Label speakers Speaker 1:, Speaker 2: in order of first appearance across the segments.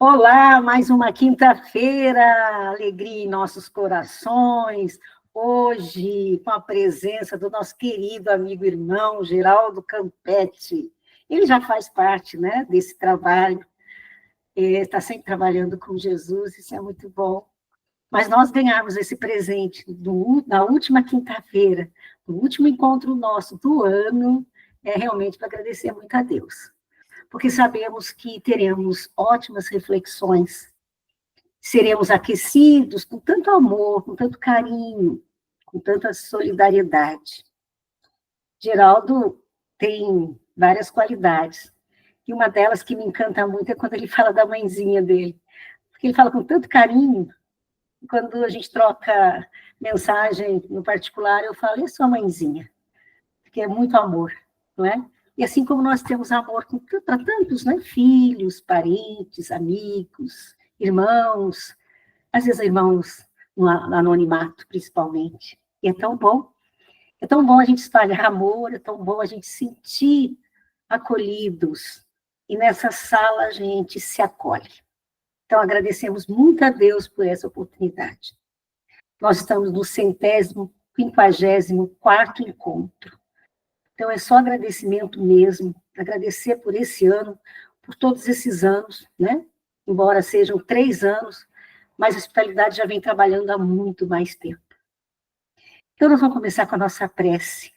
Speaker 1: Olá, mais uma quinta-feira, alegria em nossos corações. Hoje, com a presença do nosso querido amigo irmão Geraldo Campetti. Ele já faz parte, né, desse trabalho, está sempre trabalhando com Jesus, isso é muito bom. Mas nós ganhamos esse presente na última quinta-feira, no último encontro nosso do ano, realmente para agradecer muito a Deus. Porque sabemos que teremos ótimas reflexões, seremos aquecidos com tanto amor, com tanto carinho, com tanta solidariedade. Geraldo tem várias qualidades, e uma delas que me encanta muito é quando ele fala da mãezinha dele, porque ele fala com tanto carinho. Quando a gente troca mensagem no particular, eu falo, e a sua mãezinha? Porque é muito amor, não é? E assim como nós temos amor para tantos, né? Filhos, parentes, amigos, irmãos, às vezes irmãos no anonimato, principalmente. E é tão bom a gente espalhar amor, é tão bom a gente sentir acolhidos. E nessa sala a gente se acolhe. Então, agradecemos muito a Deus por essa oportunidade. Nós estamos no 154º encontro. Então, é só agradecimento mesmo, agradecer por esse ano, por todos esses anos, né? Embora sejam 3 anos, mas a espiritualidade já vem trabalhando há muito mais tempo. Então, nós vamos começar com a nossa prece.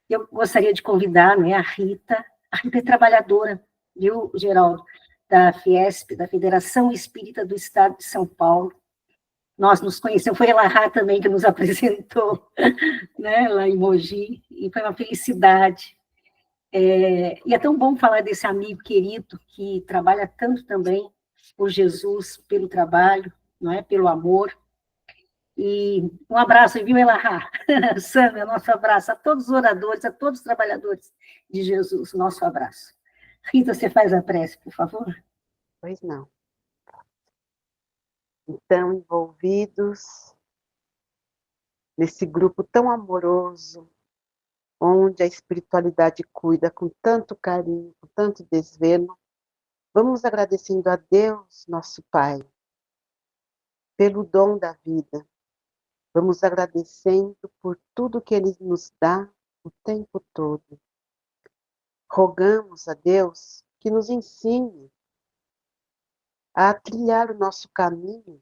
Speaker 1: Eu gostaria de convidar, né, a Rita. A Rita é trabalhadora, viu, Geraldo? Da Fiesp, da Federação Espírita do Estado de São Paulo. Nós nos conhecemos, foi a Elahá também que nos apresentou, né, lá em Mogi, e foi uma felicidade. E é tão bom falar desse amigo querido que trabalha tanto também por Jesus, pelo trabalho, não é? Pelo amor. E um abraço, viu, Elahá? Sâmia, nosso abraço a todos os oradores, a todos os trabalhadores de Jesus, nosso abraço. Rita, você faz a prece, por favor?
Speaker 2: Pois não. Então, envolvidos nesse grupo tão amoroso, onde a espiritualidade cuida com tanto carinho, com tanto desvelo, vamos agradecendo a Deus, nosso Pai, pelo dom da vida. Vamos agradecendo por tudo que Ele nos dá o tempo todo. Rogamos a Deus que nos ensine a trilhar o nosso caminho,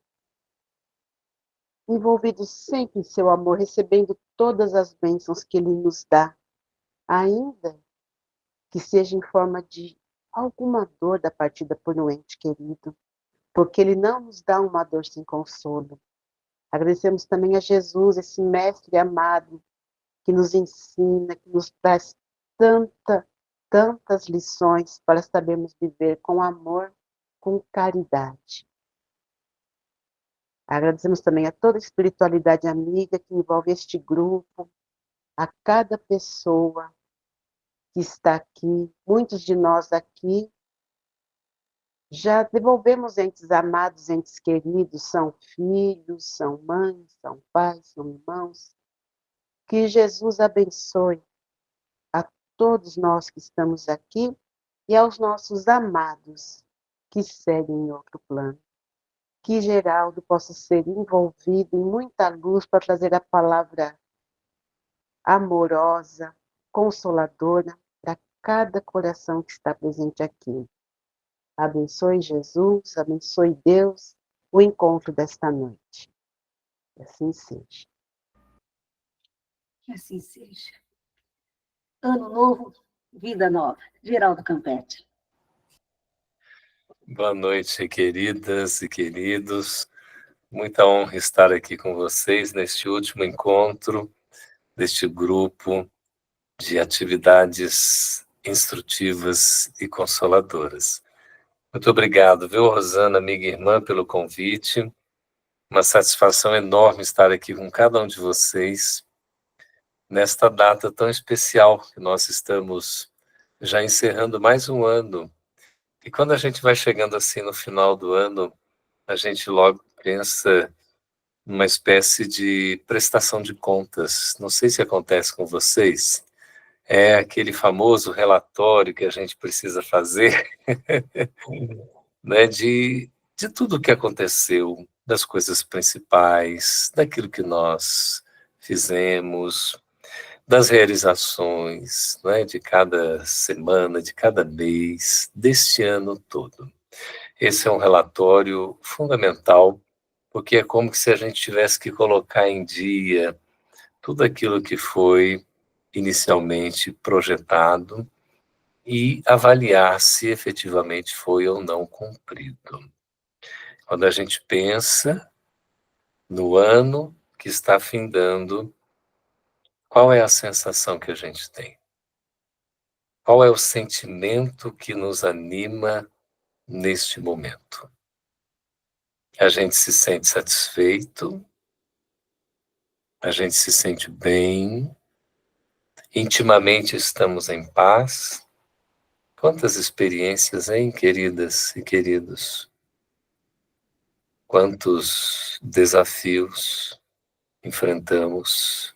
Speaker 2: envolvidos sempre em seu amor, recebendo todas as bênçãos que Ele nos dá, ainda que seja em forma de alguma dor da partida por um ente querido, porque Ele não nos dá uma dor sem consolo. Agradecemos também a Jesus, esse mestre amado, que nos ensina, que nos traz tantas lições para sabermos viver com amor, com caridade. Agradecemos também a toda a espiritualidade amiga que envolve este grupo, a cada pessoa que está aqui, muitos de nós aqui já devolvemos entes amados, entes queridos, são filhos, são mães, são pais, são irmãos. Que Jesus abençoe a todos nós que estamos aqui e aos nossos amados que seguem em outro plano. Que Geraldo possa ser envolvido em muita luz para trazer a palavra amorosa, consoladora para cada coração que está presente aqui. Abençoe Jesus, abençoe Deus, o encontro desta noite. Que assim seja.
Speaker 1: Que assim seja. Ano novo, vida nova. Geraldo Campetti.
Speaker 3: Boa noite, queridas e queridos. Muita honra estar aqui com vocês neste último encontro deste grupo de atividades instrutivas e consoladoras. Muito obrigado, viu, Rosana, amiga e irmã, pelo convite. Uma satisfação enorme estar aqui com cada um de vocês nesta data tão especial que nós estamos já encerrando mais um ano. E quando a gente vai chegando assim no final do ano, a gente logo pensa numa espécie de prestação de contas. Não sei se acontece com vocês. É aquele famoso relatório que a gente precisa fazer né, de tudo o que aconteceu, das coisas principais, daquilo que nós fizemos, das realizações, né, de cada semana, de cada mês, deste ano todo. Esse é um relatório fundamental, porque é como se a gente tivesse que colocar em dia tudo aquilo que foi inicialmente projetado e avaliar se efetivamente foi ou não cumprido. Quando a gente pensa no ano que está findando, qual é a sensação que a gente tem? Qual é o sentimento que nos anima neste momento? A gente se sente satisfeito, a gente se sente bem, intimamente estamos em paz. Quantas experiências, hein, queridas e queridos? Quantos desafios enfrentamos,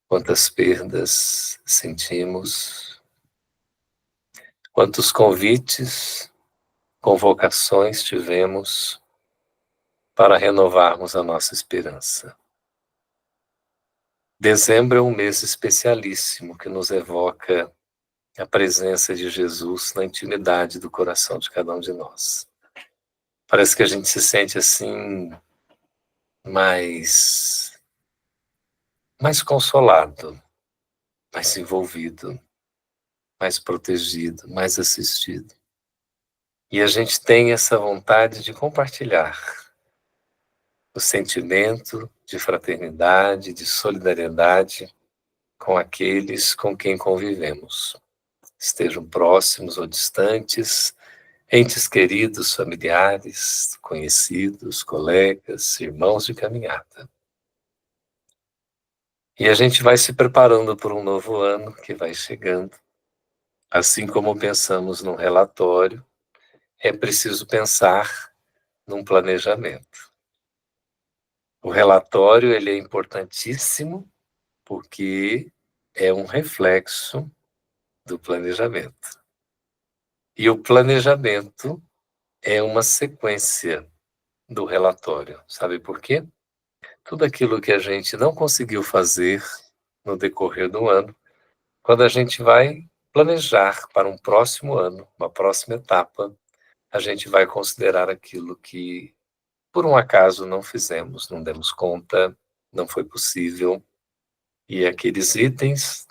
Speaker 3: quantas perdas sentimos, quantos convites, convocações tivemos para renovarmos a nossa esperança. Dezembro é um mês especialíssimo que nos evoca a presença de Jesus na intimidade do coração de cada um de nós. Parece que a gente se sente assim mais consolado, mais envolvido, mais protegido, mais assistido. E a gente tem essa vontade de compartilhar o sentimento de fraternidade, de solidariedade com aqueles com quem convivemos, estejam próximos ou distantes, entes queridos, familiares, conhecidos, colegas, irmãos de caminhada. E a gente vai se preparando por um novo ano que vai chegando. Assim como pensamos num relatório, é preciso pensar num planejamento. O relatório ele é importantíssimo porque é um reflexo do planejamento. E o planejamento é uma sequência do relatório. Sabe por quê? Tudo aquilo que a gente não conseguiu fazer no decorrer do ano, quando a gente vai planejar para um próximo ano, uma próxima etapa, a gente vai considerar aquilo que, por um acaso, não fizemos, não demos conta, não foi possível. E aqueles itens,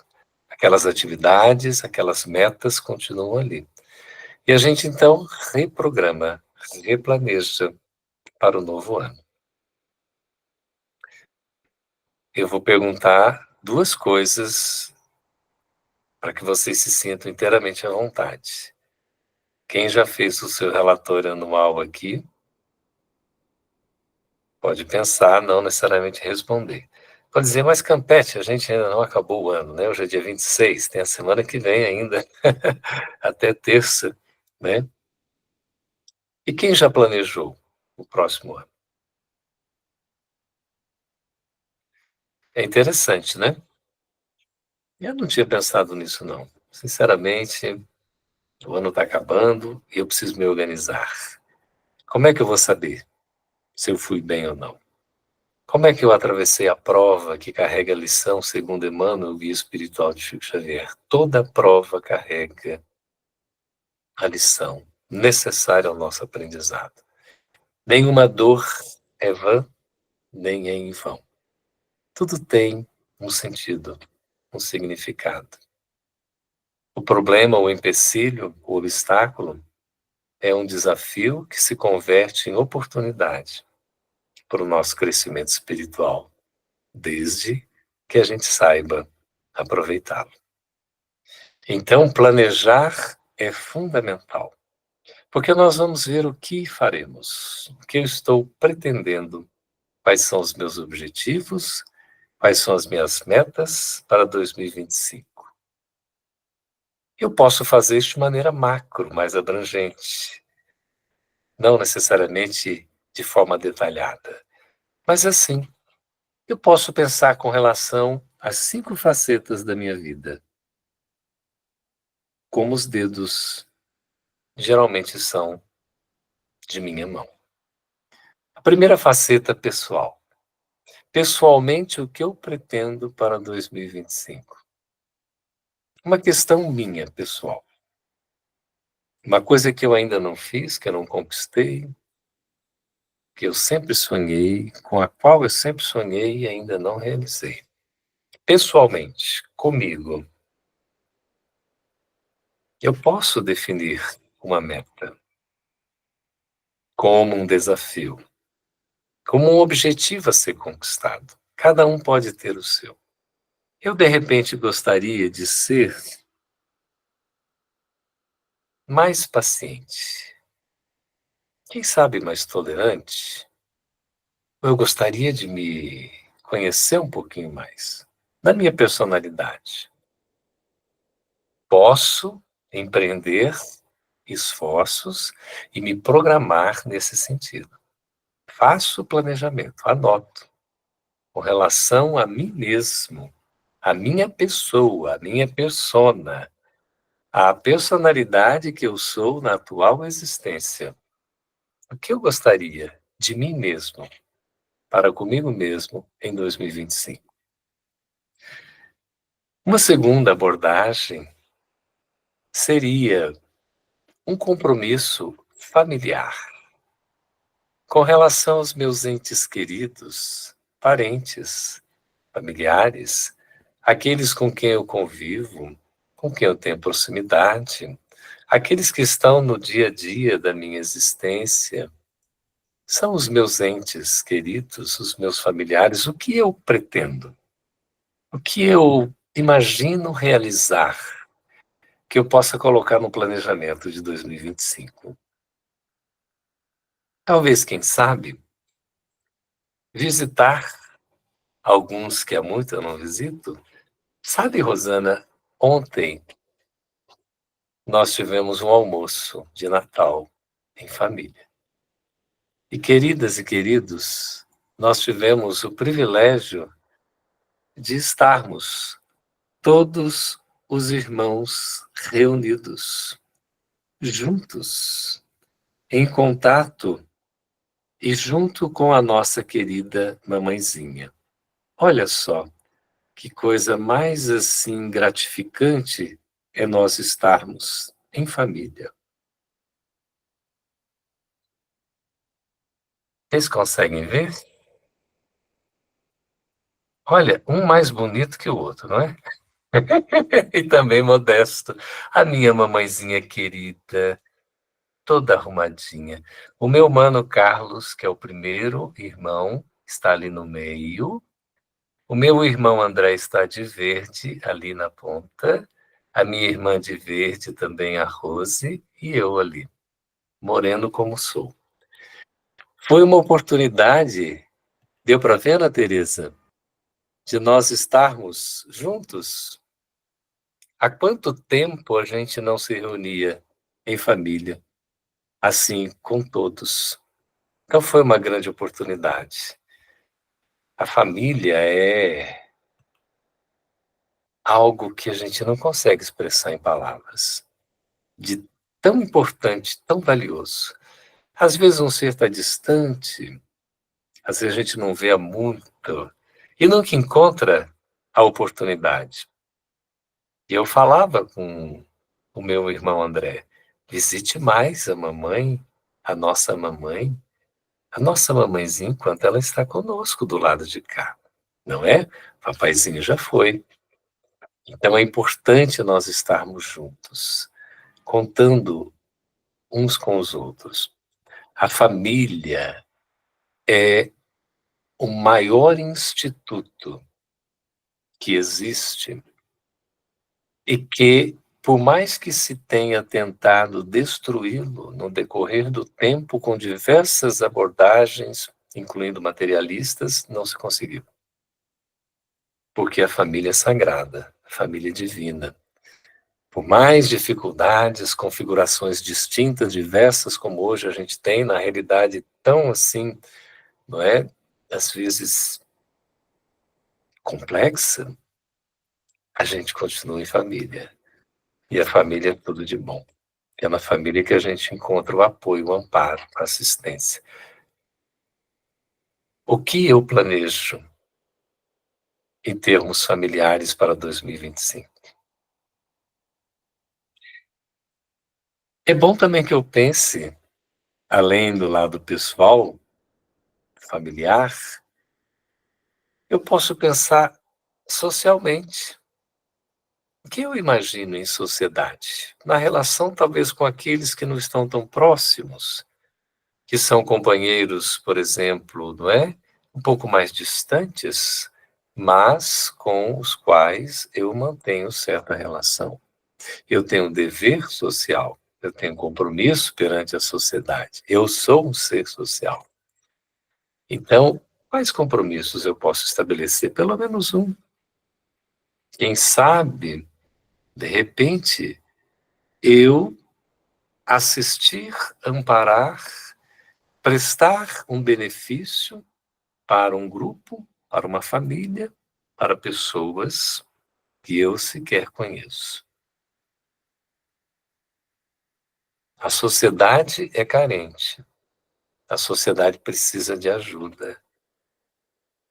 Speaker 3: aquelas atividades, aquelas metas continuam ali. E a gente, então, reprograma, replaneja para o novo ano. Eu vou perguntar duas coisas para que vocês se sintam inteiramente à vontade. Quem já fez o seu relatório anual aqui, pode pensar, não necessariamente responder. Pode dizer, mas Campete, a gente ainda não acabou o ano, né? Hoje é dia 26, tem a semana que vem ainda, até terça, né? E quem já planejou o próximo ano? É interessante, né? Eu não tinha pensado nisso, não. Sinceramente, o ano está acabando e eu preciso me organizar. Como é que eu vou saber se eu fui bem ou não? Como é que eu atravessei a prova que carrega a lição, segundo Emmanuel, o guia espiritual de Chico Xavier? Toda prova carrega a lição necessária ao nosso aprendizado. Nenhuma dor é vã, nem é em vão. Tudo tem um sentido, um significado. O problema, o empecilho, o obstáculo, é um desafio que se converte em oportunidade para o nosso crescimento espiritual, desde que a gente saiba aproveitá-lo. Então, planejar é fundamental, porque nós vamos ver o que faremos, o que eu estou pretendendo, quais são os meus objetivos, quais são as minhas metas para 2025. Eu posso fazer isso de maneira macro, mais abrangente, não necessariamente de forma detalhada, mas assim, eu posso pensar com relação às 5 facetas da minha vida, como os dedos geralmente são de minha mão. A primeira faceta pessoal. Pessoalmente, o que eu pretendo para 2025? Uma questão minha, pessoal. Uma coisa que eu ainda não fiz, que eu não conquistei, que eu sempre sonhei, com a qual eu sempre sonhei e ainda não realizei. Pessoalmente, comigo, eu posso definir uma meta como um desafio, como um objetivo a ser conquistado. Cada um pode ter o seu. Eu, de repente, gostaria de ser mais paciente, quem sabe mais tolerante. Eu gostaria de me conhecer um pouquinho mais, da minha personalidade. Posso empreender esforços e me programar nesse sentido. Faço planejamento, anoto, com relação a mim mesmo, a minha pessoa, a minha persona, a personalidade que eu sou na atual existência. O que eu gostaria de mim mesmo, para comigo mesmo, em 2025? Uma segunda abordagem seria um compromisso familiar com relação aos meus entes queridos, parentes, familiares, aqueles com quem eu convivo, com quem eu tenho proximidade, aqueles que estão no dia a dia da minha existência. São os meus entes queridos, os meus familiares. O que eu pretendo? O que eu imagino realizar que eu possa colocar no planejamento de 2025? Talvez, quem sabe, visitar alguns que há muito eu não visito. Sabe, Rosana, ontem nós tivemos um almoço de Natal em família. E, queridas e queridos, nós tivemos o privilégio de estarmos todos os irmãos reunidos, juntos, em contato e junto com a nossa querida mamãezinha. Olha só, que coisa mais assim gratificante é nós estarmos em família. Vocês conseguem ver? Olha, um mais bonito que o outro, não é? E também modesto. A minha mamãezinha querida, toda arrumadinha. O meu mano Carlos, que é o primeiro irmão, está ali no meio. O meu irmão André está de verde, ali na ponta. A minha irmã de verde também, a Rose, e eu ali, moreno como sou. Foi uma oportunidade, deu para ver, Ana Teresa, de nós estarmos juntos. Há quanto tempo a gente não se reunia em família, assim, com todos? Então foi uma grande oportunidade. A família é algo que a gente não consegue expressar em palavras, de tão importante, tão valioso. Às vezes um ser está distante, às vezes a gente não vê há muito, e nunca encontra a oportunidade. E eu falava com o meu irmão André, visite mais a mamãe, a nossa mamãe, a nossa mamãezinha, enquanto ela está conosco do lado de cá, não é? Papaizinho já foi. Então é importante nós estarmos juntos, contando uns com os outros. A família é o maior instituto que existe e que, por mais que se tenha tentado destruí-lo no decorrer do tempo com diversas abordagens, incluindo materialistas, não se conseguiu. Porque a família é sagrada, a família é divina. Por mais dificuldades, configurações distintas, diversas, como hoje a gente tem, na realidade tão assim, não é? Às vezes complexa, a gente continua em família. E a família é tudo de bom. É na família que a gente encontra o apoio, o amparo, a assistência. O que eu planejo em termos familiares para 2025? É bom também que eu pense, além do lado pessoal, familiar, eu posso pensar socialmente. O que eu imagino em sociedade? Na relação, talvez, com aqueles que não estão tão próximos, que são companheiros, por exemplo, não é? Um pouco mais distantes, mas com os quais eu mantenho certa relação. Eu tenho um dever social, eu tenho um compromisso perante a sociedade. Eu sou um ser social. Então, quais compromissos eu posso estabelecer? Pelo menos um. Quem sabe, de repente, eu assistir, amparar, prestar um benefício para um grupo, para uma família, para pessoas que eu sequer conheço. A sociedade é carente. A sociedade precisa de ajuda.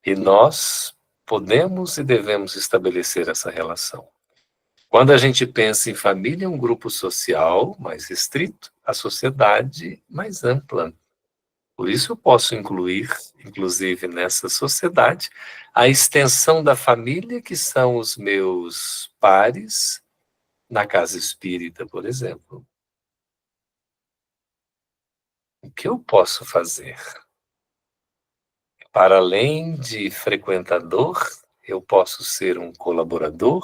Speaker 3: E nós podemos e devemos estabelecer essa relação. Quando a gente pensa em família, é um grupo social mais restrito, a sociedade mais ampla. Por isso eu posso incluir, inclusive nessa sociedade, a extensão da família, que são os meus pares, na casa espírita, por exemplo. O que eu posso fazer? Para além de frequentador, eu posso ser um colaborador,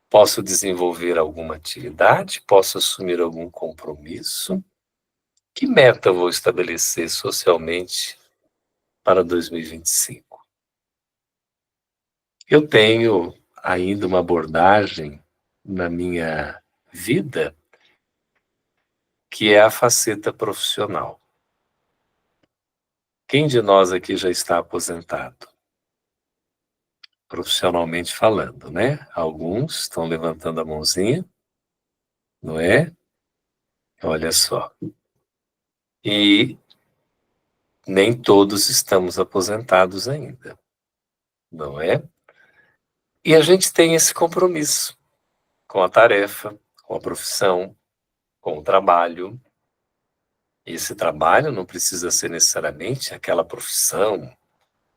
Speaker 3: posso desenvolver alguma atividade, posso assumir algum compromisso. Que meta eu vou estabelecer socialmente para 2025? Eu tenho ainda uma abordagem na minha vida que é a faceta profissional. Quem de nós aqui já está aposentado? Profissionalmente falando, né? Alguns estão levantando a mãozinha, não é? Olha só. E nem todos estamos aposentados ainda, não é? E a gente tem esse compromisso com a tarefa, com a profissão, com o trabalho. Esse trabalho não precisa ser necessariamente aquela profissão.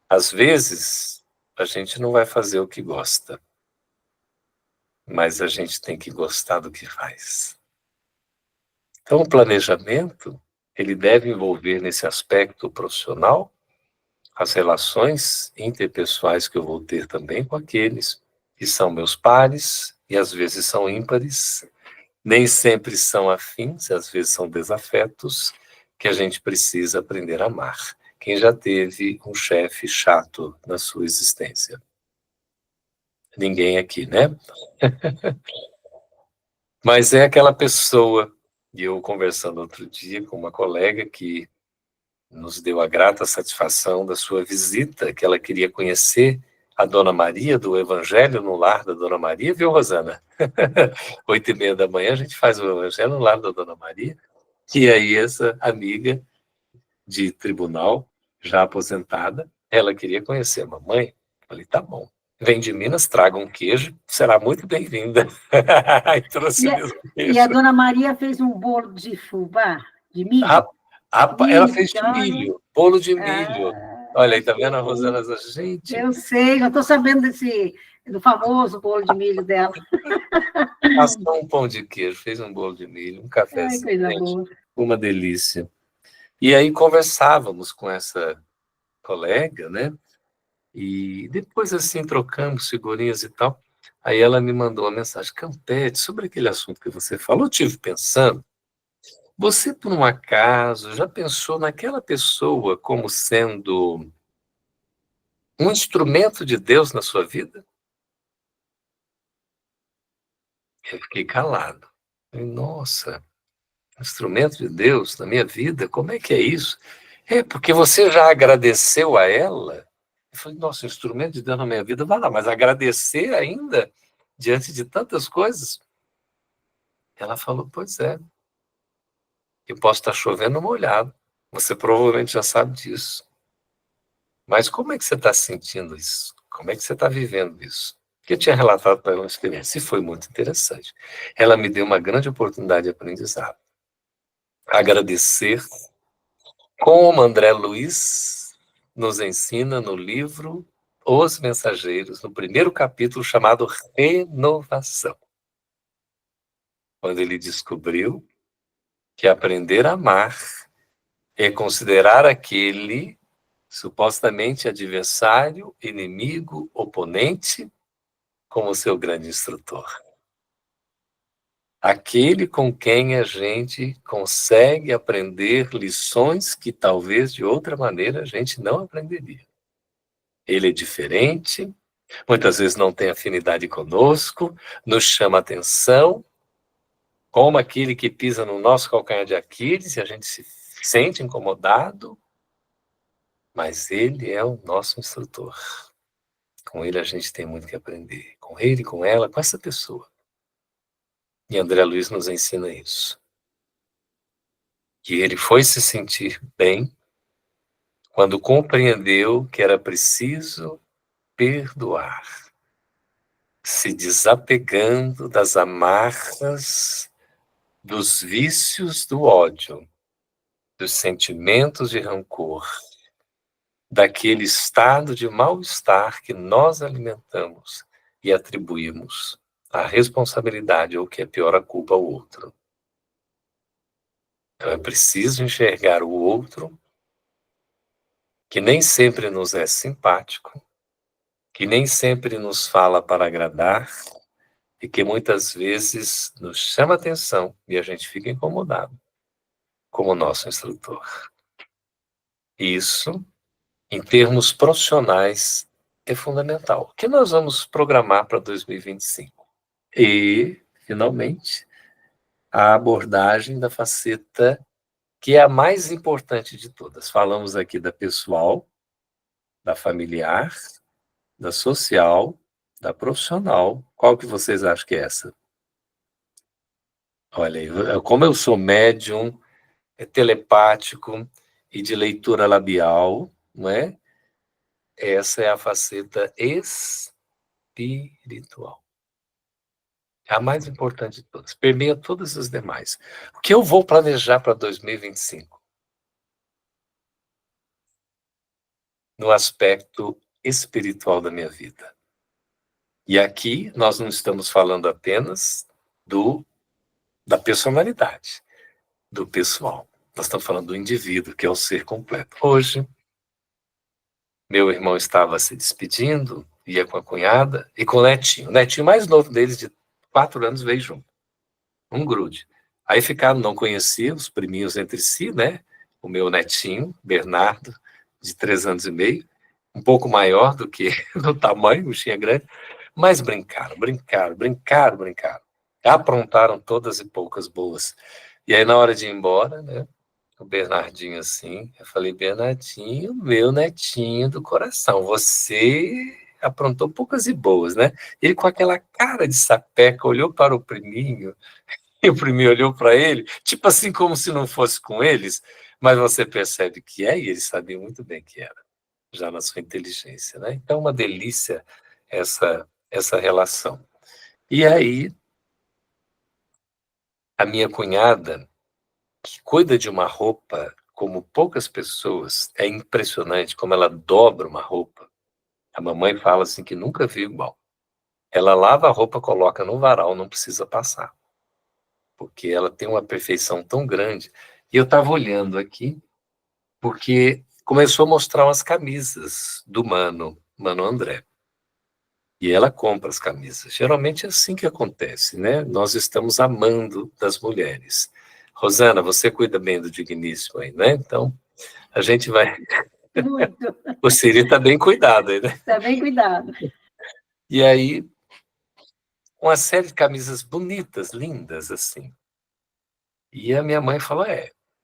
Speaker 3: Às vezes, a gente não vai fazer o que gosta, mas a gente tem que gostar do que faz. Então, o planejamento, ele deve envolver nesse aspecto profissional as relações interpessoais que eu vou ter também com aqueles que são meus pares e às vezes são ímpares, nem sempre são afins, às vezes são desafetos, que a gente precisa aprender a amar. Quem já teve um chefe chato na sua existência? Ninguém aqui, né? Mas é aquela pessoa, e eu conversando outro dia com uma colega que nos deu a grata satisfação da sua visita, que ela queria conhecer a Dona Maria, do Evangelho no Lar da Dona Maria, viu, Rosana? 8h30 da manhã a gente faz o Evangelho no Lar da Dona Maria, e aí essa amiga de tribunal, já aposentada, ela queria conhecer a mamãe. Falei, tá bom. Vem de Minas, traga um queijo, será muito bem-vinda. E trouxe mesmo
Speaker 1: E a
Speaker 3: queijo.
Speaker 1: Dona Maria fez um bolo de fubá, de milho.
Speaker 3: Ela fez de milho, bolo de milho. Olha aí, tá vendo a Rosana? Gente,
Speaker 1: eu sei, eu estou sabendo do famoso bolo de milho dela.
Speaker 3: passou um pão de queijo, fez um bolo de milho, um
Speaker 1: Ai,
Speaker 3: cafezinho,
Speaker 1: coisa
Speaker 3: gente,
Speaker 1: boa.
Speaker 3: uma delícia. E aí conversávamos com essa colega, né? E depois, assim, trocamos figurinhas e tal. Aí ela me mandou uma mensagem: Campete, sobre aquele assunto que você falou, eu estive pensando, você, por um acaso, já pensou naquela pessoa como sendo um instrumento de Deus na sua vida? Eu fiquei calado. Falei, nossa, instrumento de Deus na minha vida? Como é que é isso? É, porque você já agradeceu a ela? Eu falei, nossa, instrumento de Deus na minha vida, vai lá, mas agradecer ainda, diante de tantas coisas? Ela falou, pois é. Eu posso estar chovendo molhado. Você provavelmente já sabe disso. Mas como é que você está sentindo isso? Como é que você está vivendo isso? Porque eu tinha relatado para ela uma experiência e foi muito interessante. Ela me deu uma grande oportunidade de aprendizado. Agradecer, como André Luiz nos ensina no livro Os Mensageiros, no primeiro capítulo chamado Renovação. Quando ele descobriu que aprender a amar é considerar aquele supostamente adversário, inimigo, oponente, como seu grande instrutor. Aquele com quem a gente consegue aprender lições que talvez de outra maneira a gente não aprenderia. Ele é diferente, muitas vezes não tem afinidade conosco, nos chama atenção, como aquele que pisa no nosso calcanhar de Aquiles e a gente se sente incomodado, mas ele é o nosso instrutor. Com ele a gente tem muito que aprender. Com ele, com ela, com essa pessoa. E André Luiz nos ensina isso. Que ele foi se sentir bem quando compreendeu que era preciso perdoar, se desapegando das amarras, dos vícios do ódio, dos sentimentos de rancor, daquele estado de mal-estar que nós alimentamos e atribuímos a responsabilidade, ou o que é pior, a culpa ao outro. Então é preciso enxergar o outro, que nem sempre nos é simpático, que nem sempre nos fala para agradar e que muitas vezes nos chama atenção e a gente fica incomodado, como nosso instrutor. Isso, em termos profissionais, é fundamental. O que nós vamos programar para 2025? E, finalmente, a abordagem da faceta que é a mais importante de todas. Falamos aqui da pessoal, da familiar, da social, da profissional. Qual que vocês acham que é essa? Olha aí, como eu sou médium, telepático e de leitura labial, não é? Essa é a faceta espiritual. É a mais importante de todas. Permeia todas as demais. O que eu vou planejar para 2025? No aspecto espiritual da minha vida. E aqui nós não estamos falando apenas da personalidade, do pessoal. Nós estamos falando do indivíduo, que é o ser completo. Hoje, meu irmão estava se despedindo, ia com a cunhada e com o netinho. O netinho mais novo deles, de 4 anos, veio junto. Um grude. Aí ficaram, não conhecia, os priminhos entre si, né? O meu netinho, Bernardo, de 3 anos e meio, um pouco maior do que no tamanho, o bichinho é grande, mas brincaram. Aprontaram todas e poucas boas. E aí, na hora de ir embora, né? O Bernardinho assim, eu falei, Bernardinho, meu netinho do coração, você aprontou poucas e boas, né? Ele com aquela cara de sapeca olhou para o priminho, e o priminho olhou para ele, tipo assim, como se não fosse com eles, mas você percebe que é, e ele sabia muito bem que era, já na sua inteligência, né? Então, uma delícia essa relação. E aí, a minha cunhada, que cuida de uma roupa como poucas pessoas, é impressionante como ela dobra uma roupa. A mamãe fala assim que nunca viu igual. Ela lava a roupa, coloca no varal, não precisa passar. Porque ela tem uma perfeição tão grande. E eu estava olhando aqui, porque começou a mostrar umas camisas do Mano André. E ela compra as camisas. Geralmente é assim que acontece, né? Nós estamos amando das mulheres. Rosana, você cuida bem do digníssimo aí, né? Então, a gente vai...
Speaker 1: Muito.
Speaker 3: O Siri está bem cuidado aí, né?
Speaker 1: Está bem cuidado.
Speaker 3: E aí, uma série de camisas bonitas, lindas, assim. E a minha mãe falou,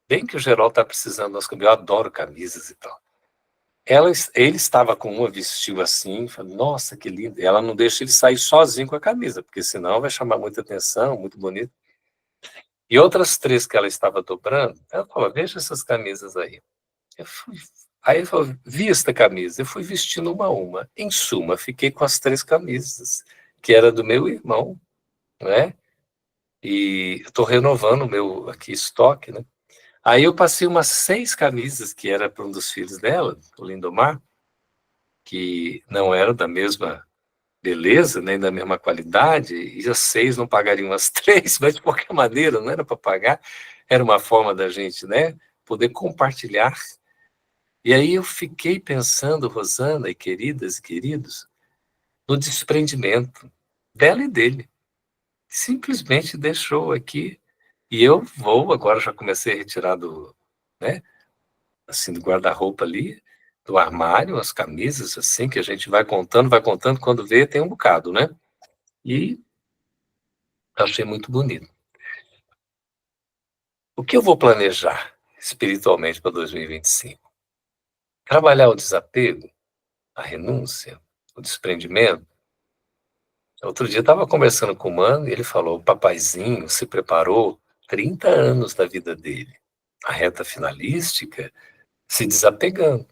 Speaker 3: bem que o Geraldo está precisando das camisas, eu adoro camisas e tal. Ele estava com uma, vestiu assim, falou, nossa, que lindo. E ela não deixa ele sair sozinho com a camisa, porque senão vai chamar muita atenção, muito bonito. E outras 3 que ela estava dobrando, ela falou, veja essas camisas aí. Aí ele falou, vi esta camisa, eu fui vestindo uma a uma. Em suma, fiquei com as 3 camisas, que era do meu irmão, né? E estou renovando o meu aqui estoque, né? Aí eu passei umas 6 camisas, que era para um dos filhos dela, o Lindomar, que não eram da mesma beleza, nem da mesma qualidade, e as 6 não pagariam as 3, mas de qualquer maneira, não era para pagar, era uma forma da gente, né, poder compartilhar. E aí eu fiquei pensando, Rosana e queridas e queridos, no desprendimento dela e dele. Simplesmente deixou aqui, e eu vou, agora já comecei a retirar do, né, assim, do guarda-roupa ali, do armário, as camisas, assim, que a gente vai contando, quando vê, tem um bocado, né? E achei muito bonito. O que eu vou planejar espiritualmente para 2025? Trabalhar o desapego, a renúncia, o desprendimento. Outro dia eu estava conversando com o Mano e ele falou, o papaizinho se preparou 30 anos da vida dele, a reta finalística, se desapegando,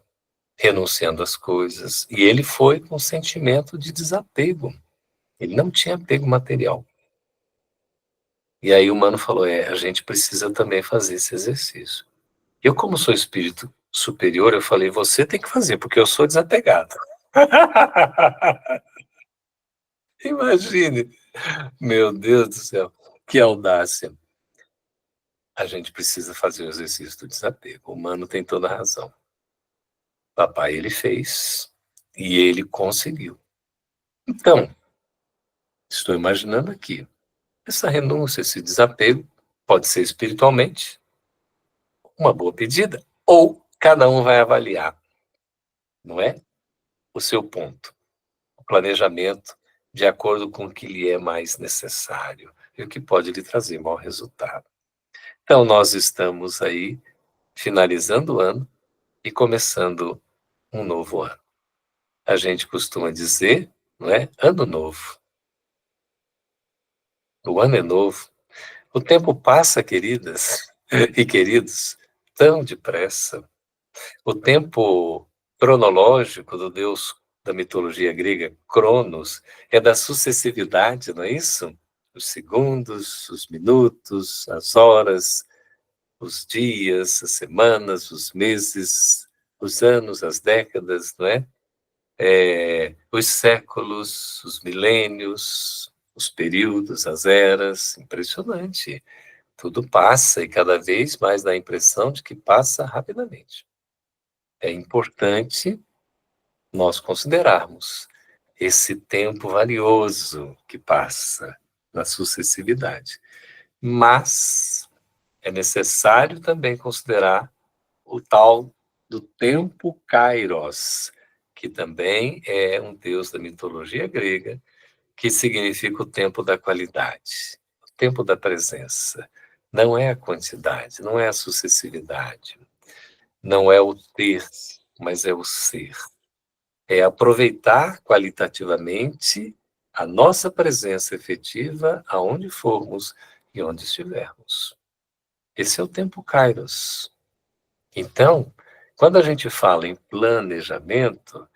Speaker 3: renunciando às coisas. E ele foi com um sentimento de desapego. Ele não tinha apego material. E aí o Mano falou, a gente precisa também fazer esse exercício. Eu, como sou espírito superior, eu falei, você tem que fazer, porque eu sou desapegado. Imagine, meu Deus do céu, que audácia. A gente precisa fazer o exercício do desapego. O Mano tem toda a razão. Papai, ele fez, e ele conseguiu. Então, estou imaginando aqui, essa renúncia, esse desapego, pode ser espiritualmente uma boa pedida, ou cada um vai avaliar, não é? O seu ponto, o planejamento de acordo com o que lhe é mais necessário e o que pode lhe trazer mau resultado. Então, nós estamos aí finalizando o ano e começando um novo ano. A gente costuma dizer, não é? Ano novo. O ano é novo. O tempo passa, queridas e queridos, tão depressa. O tempo cronológico do deus da mitologia grega, Cronos, é da sucessividade, não é isso? Os segundos, os minutos, as horas, os dias, as semanas, os meses, os anos, as décadas, não é? Os séculos, os milênios, os períodos, as eras, impressionante. Tudo passa e cada vez mais dá a impressão de que passa rapidamente. É importante nós considerarmos esse tempo valioso que passa na sucessividade. Mas é necessário também considerar o tal do tempo Kairos, que também é um deus da mitologia grega, que significa o tempo da qualidade, o tempo da presença. Não é a quantidade, não é a sucessividade, não é o ter, mas é o ser. É aproveitar qualitativamente a nossa presença efetiva aonde formos e onde estivermos. Esse é o tempo Kairos. Então, quando a gente fala em planejamento,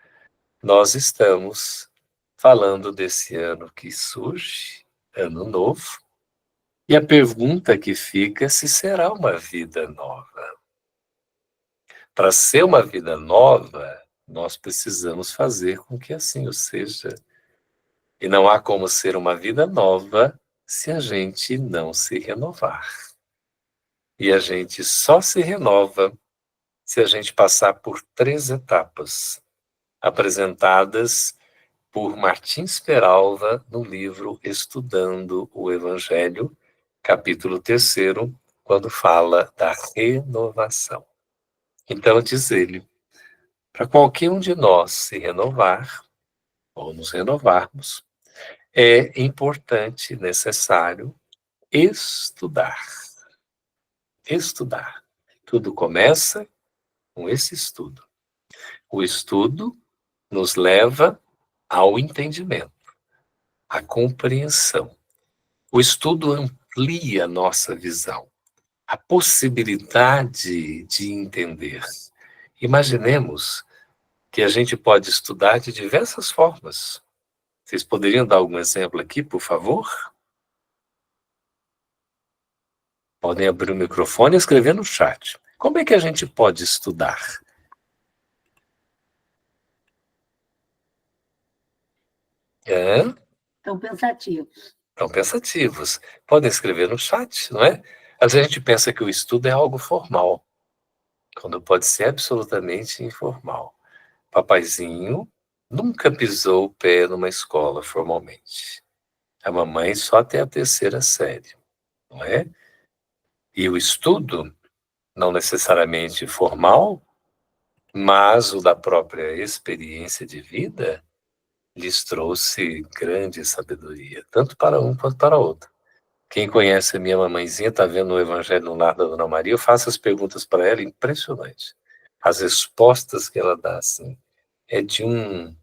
Speaker 3: nós estamos falando desse ano que surge, ano novo, e a pergunta que fica é se será uma vida nova. Para ser uma vida nova, nós precisamos fazer com que assim o seja. E não há como ser uma vida nova se a gente não se renovar. E a gente só se renova se a gente passar por 3 etapas, apresentadas por Martins Peralva no livro Estudando o Evangelho, capítulo 3º, quando fala da renovação. Então, diz ele, para qualquer um de nós se renovar, ou nos renovarmos, é importante, necessário, estudar. Estudar. Tudo começa com esse estudo. O estudo nos leva ao entendimento, à compreensão. O estudo amplia a nossa visão, a possibilidade de entender. Imaginemos que a gente pode estudar de diversas formas. Vocês poderiam dar algum exemplo aqui, por favor? Podem abrir o microfone e escrever no chat. Como é que a gente pode estudar?
Speaker 1: Estão pensativos.
Speaker 3: Estão pensativos. Podem escrever no chat, não é? Às vezes a gente pensa que o estudo é algo formal, quando pode ser absolutamente informal. Papaizinho nunca pisou o pé numa escola formalmente. A mamãe só até a 3ª série, não é? E o estudo, não necessariamente formal, mas o da própria experiência de vida, lhes trouxe grande sabedoria, tanto para um quanto para outro. Quem conhece a minha mamãezinha está vendo o Evangelho no Lar da Dona Maria, eu faço as perguntas para ela, impressionante. As respostas que ela dá, assim, é de um...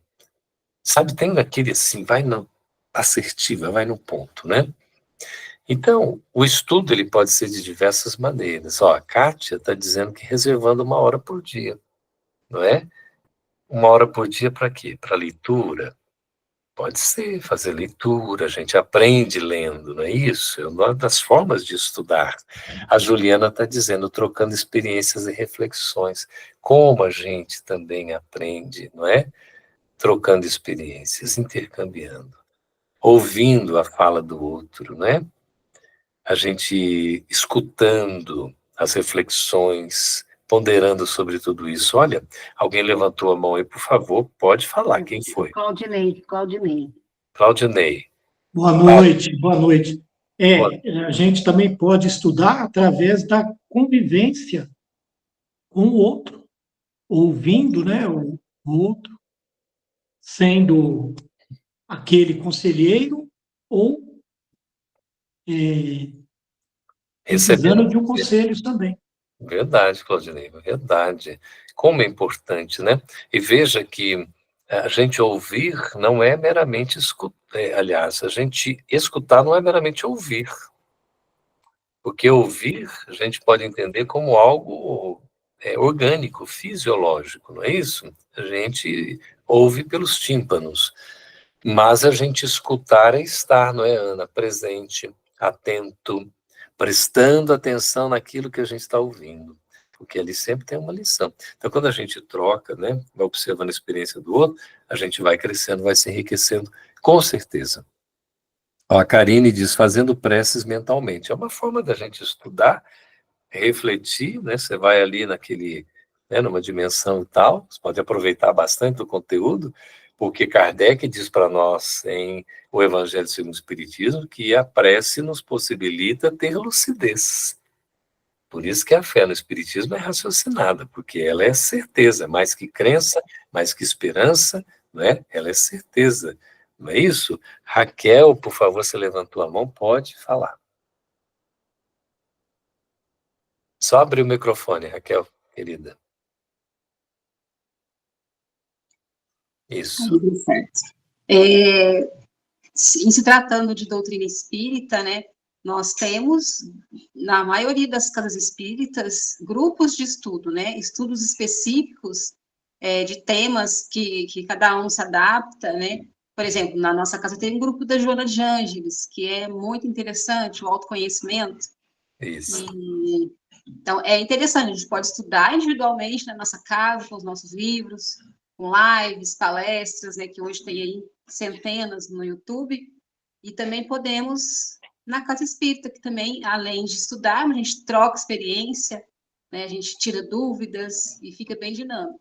Speaker 3: Sabe, tem aquele assim, vai na assertiva, vai no ponto, né? Então, o estudo ele pode ser de diversas maneiras. Ó, a Kátia está dizendo que reservando 1 hora por dia, não é? 1 hora por dia para quê? Para leitura? Pode ser, fazer leitura, a gente aprende lendo, não é isso? É uma das formas de estudar. A Juliana está dizendo, trocando experiências e reflexões. Como a gente também aprende, não é? Trocando experiências, intercambiando, ouvindo a fala do outro, não é? A gente escutando as reflexões, ponderando sobre tudo isso. Olha, alguém levantou a mão aí, por favor, pode falar, quem foi?
Speaker 1: Claudinei.
Speaker 3: Claudinei.
Speaker 4: Boa noite, boa noite. A gente também pode estudar através da convivência com o outro, ouvindo, né, o outro, sendo aquele conselheiro ou precisando de um conselho também.
Speaker 3: Verdade, Claudinei, verdade. Como é importante, né? E veja que a gente ouvir não é meramente escutar, aliás, a gente escutar não é meramente ouvir. Porque ouvir a gente pode entender como algo orgânico, fisiológico, não é isso? A gente ouve pelos tímpanos, mas a gente escutar é estar, não é, Ana? Presente, atento, prestando atenção naquilo que a gente está ouvindo, porque ali sempre tem uma lição. Então, quando a gente troca, né, vai observando a experiência do outro, a gente vai crescendo, vai se enriquecendo, com certeza. A Karine diz, fazendo preces mentalmente. É uma forma da gente estudar, refletir, né? Você vai ali naquele, né, numa dimensão e tal, você pode aproveitar bastante do conteúdo, porque Kardec diz para nós em O Evangelho segundo o Espiritismo que a prece nos possibilita ter lucidez. Por isso que a fé no Espiritismo é raciocinada, porque ela é certeza, mais que crença, mais que esperança, não é? Ela é certeza. Não é isso? Raquel, por favor, você levantou a mão, pode falar. Só abrir o microfone, Raquel, querida. Isso.
Speaker 5: Tudo certo. Em se tratando de doutrina espírita, né, nós temos, na maioria das casas espíritas, grupos de estudo, né, estudos específicos de temas que cada um se adapta, né. Por exemplo, na nossa casa tem um grupo da Joana de Ângeles, que é muito interessante, o autoconhecimento.
Speaker 3: Isso.
Speaker 5: Então, é interessante, a gente pode estudar individualmente na nossa casa, com os nossos livros, com lives, palestras, né, que hoje tem aí centenas no YouTube, e também podemos na casa espírita, que também, além de estudar, a gente troca experiência, né, a gente tira dúvidas e fica bem dinâmico.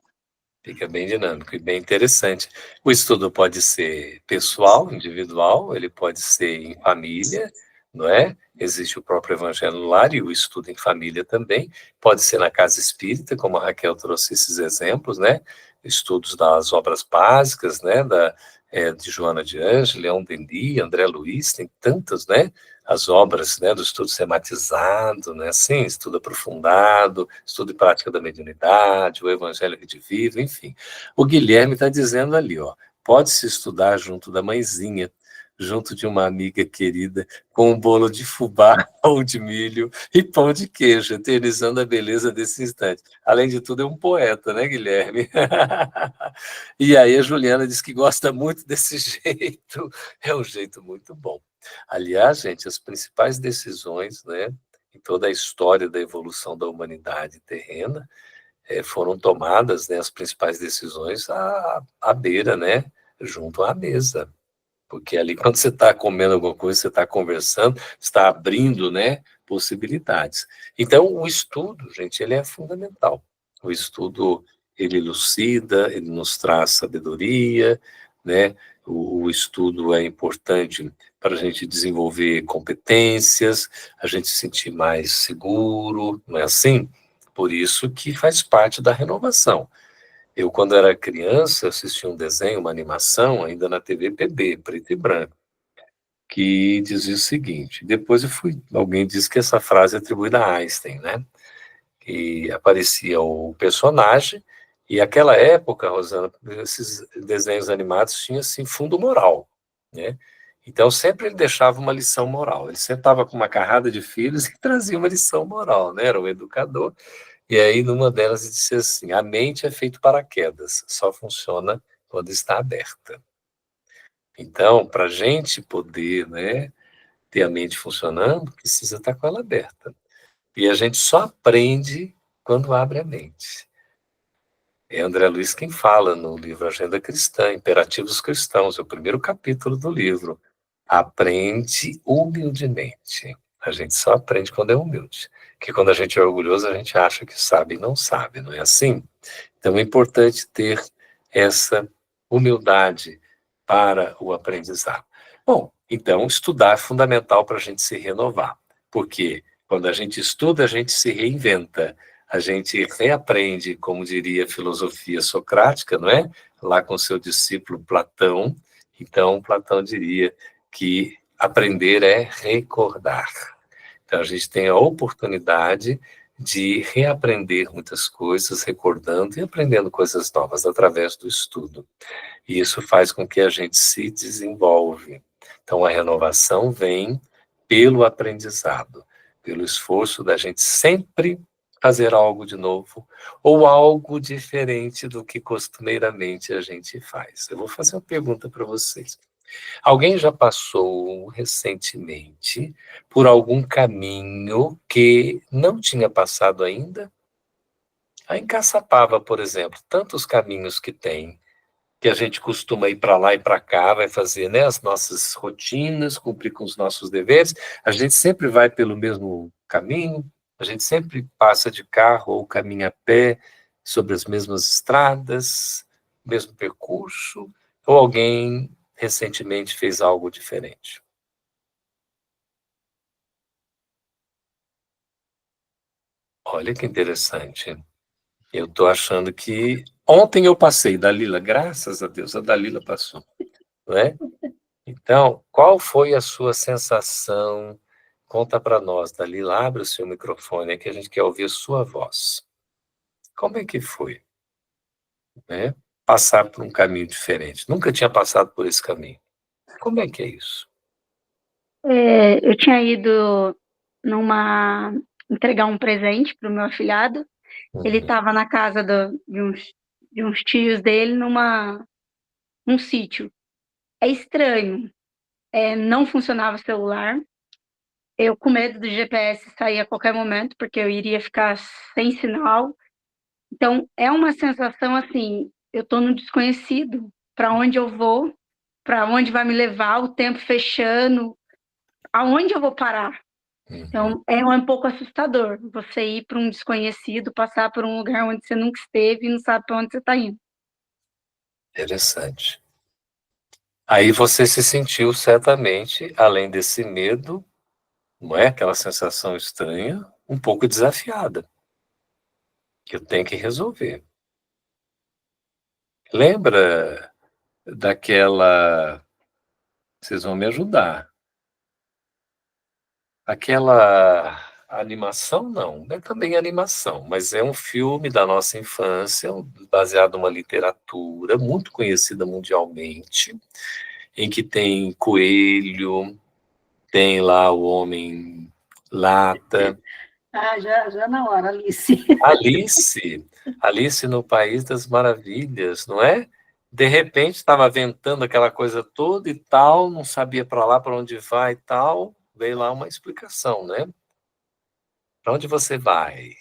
Speaker 3: Fica bem dinâmico e bem interessante. O estudo pode ser pessoal, individual, ele pode ser em família, não é? Existe o próprio Evangelho no Lar e o estudo em família também. Pode ser na casa espírita, como a Raquel trouxe esses exemplos, né? Estudos das obras básicas, né? De Joana de Ângeles, Leon Denis, André Luiz, tem tantas, né? As obras, né, do estudo sematizado, né, assim, estudo aprofundado, estudo e prática da mediunidade, o Evangelho Redivivo, enfim. O Guilherme está dizendo ali, ó, pode-se estudar junto da mãezinha, junto de uma amiga querida, com um bolo de fubá, pão de milho e pão de queijo, eternizando a beleza desse instante. Além de tudo, é um poeta, né, Guilherme? E aí a Juliana diz que gosta muito desse jeito, é um jeito muito bom. Aliás, gente, as principais decisões, né, em toda a história da evolução da humanidade terrena, foram tomadas, né, as principais decisões à beira, né, junto à mesa. Porque ali, quando você está comendo alguma coisa, você está conversando, está abrindo, né, possibilidades. Então, o estudo, gente, ele é fundamental. O estudo, ele elucida, ele nos traz sabedoria, né? O estudo é importante para a gente desenvolver competências, a gente se sentir mais seguro, não é assim? Por isso que faz parte da renovação. Eu, quando era criança, assistia um desenho, uma animação, ainda na TV PB, preto e branco, que dizia o seguinte, depois alguém disse que essa frase é atribuída a Einstein, né? Que aparecia o personagem, e aquela época, Rosana, esses desenhos animados tinham, assim, fundo moral, né? Então, sempre ele deixava uma lição moral. Ele sentava com uma carrada de filhos e trazia uma lição moral, né? Era um educador. E aí, numa delas, ele disse assim: a mente é feita para quedas, só funciona quando está aberta. Então, para a gente poder, né, ter a mente funcionando, precisa estar com ela aberta. E a gente só aprende quando abre a mente. É André Luiz quem fala no livro Agenda Cristã, Imperativos Cristãos, é o primeiro capítulo do livro. Aprende humildemente. A gente só aprende quando é humilde. Porque quando a gente é orgulhoso, a gente acha que sabe e não sabe, não é assim? Então é importante ter essa humildade para o aprendizado. Bom, então estudar é fundamental para a gente se renovar. Porque quando a gente estuda, a gente se reinventa. A gente reaprende, como diria a filosofia socrática, não é? Lá com seu discípulo Platão. Então, Platão diria que aprender é recordar. Então, a gente tem a oportunidade de reaprender muitas coisas, recordando e aprendendo coisas novas através do estudo. E isso faz com que a gente se desenvolve. Então, a renovação vem pelo aprendizado, pelo esforço da gente sempre fazer algo de novo ou algo diferente do que costumeiramente a gente faz. Eu vou fazer uma pergunta para vocês. Alguém já passou recentemente por algum caminho que não tinha passado ainda? A em Caçapava, por exemplo, tantos caminhos que tem, que a gente costuma ir para lá e para cá, vai fazer, né, as nossas rotinas, cumprir com os nossos deveres, a gente sempre vai pelo mesmo caminho, a gente sempre passa de carro ou caminha a pé sobre as mesmas estradas, mesmo percurso, ou alguém recentemente fez algo diferente? Olha que interessante. Eu estou achando que ontem eu passei, Dalila, graças a Deus, a Dalila passou, não é? Então, qual foi a sua sensação? Conta para nós, Dalila, abre o seu microfone, é que a gente quer ouvir a sua voz. Como é que foi, né? Passar por um caminho diferente. Nunca tinha passado por esse caminho. Como é que é isso?
Speaker 6: Eu tinha ido entregar um presente para o meu afilhado. Ele estava na casa de uns tios dele num sítio. É estranho. Não funcionava o celular. Eu com medo do GPS sair a qualquer momento, porque eu iria ficar sem sinal. Então, é uma sensação assim, eu estou no desconhecido. Para onde eu vou? Para onde vai me levar? O tempo fechando. Aonde eu vou parar? Então, é um pouco assustador você ir para um desconhecido, passar por um lugar onde você nunca esteve e não sabe para onde você está indo.
Speaker 3: Interessante. Aí você se sentiu certamente, além desse medo, não é? Aquela sensação estranha, um pouco desafiada, que eu tenho que resolver. Lembra daquela... Vocês vão me ajudar. Aquela animação, não é também animação, mas é um filme da nossa infância, baseado numa literatura muito conhecida mundialmente, em que tem coelho, tem lá o homem lata.
Speaker 1: Já na hora, Alice.
Speaker 3: Alice no País das Maravilhas, não é? De repente estava ventando aquela coisa toda e tal, não sabia para lá, para onde vai e tal, veio lá uma explicação, né? Para onde você vai?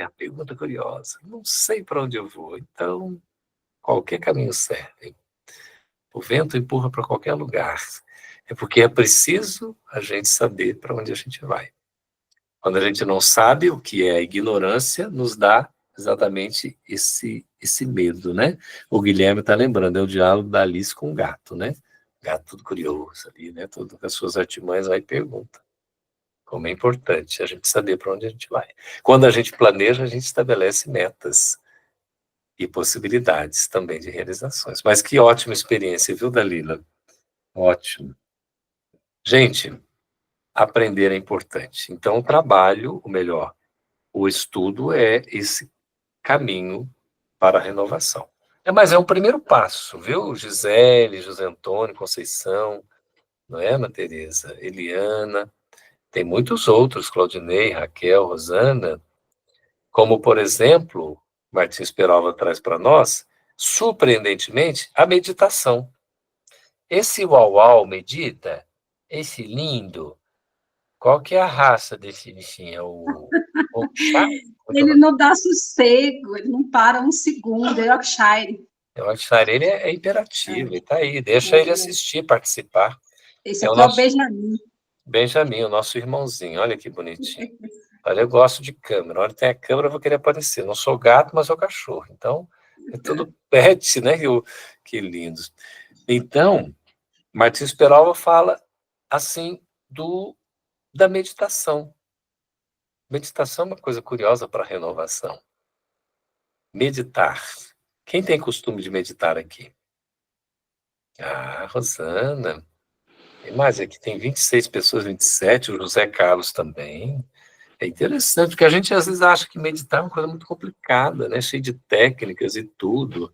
Speaker 3: A pergunta curiosa. Não sei para onde eu vou, então qualquer caminho serve. O vento empurra para qualquer lugar. É porque é preciso a gente saber para onde a gente vai. Quando a gente não sabe o que é a ignorância, nos dá exatamente esse medo, né? O Guilherme está lembrando, é o diálogo da Alice com o gato, né? O gato tudo curioso ali, né? Tudo com as suas artimanhas, vai e pergunta. Como é importante a gente saber para onde a gente vai. Quando a gente planeja, a gente estabelece metas e possibilidades também de realizações. Mas que ótima experiência, viu, Dalila? Ótimo. Gente, aprender é importante. Então, o trabalho, ou melhor, o estudo é esse caminho para a renovação. Mas é um primeiro passo, viu? Gisele, José Antônio, Conceição, não é, Ana Tereza? Eliana, tem muitos outros, Claudinei, Raquel, Rosana, como, por exemplo, Martins Peralva traz para nós, surpreendentemente, a meditação. Esse uau-uau medita, esse lindo, qual que é a raça desse bichinho? É o chá?
Speaker 5: Ele não dá sossego, ele não para um segundo, é Yorkshire.
Speaker 3: O Yorkshire, ele é imperativo, ele está aí, deixa ele assistir, participar.
Speaker 5: Esse aqui é o Benjamin.
Speaker 3: Benjamin, o nosso irmãozinho, olha que bonitinho. Olha, eu gosto de câmera, onde tem a câmera eu vou querer aparecer. Não sou gato, mas sou cachorro. Então, é tudo pet, né? Que lindos. Então, Martins Peralva fala, assim, da meditação. Meditação é uma coisa curiosa para a renovação. Meditar. Quem tem costume de meditar aqui? Rosana. Tem mais aqui, tem 26 pessoas, 27, o José Carlos também. É interessante, porque a gente às vezes acha que meditar é uma coisa muito complicada, né? Cheio de técnicas e tudo.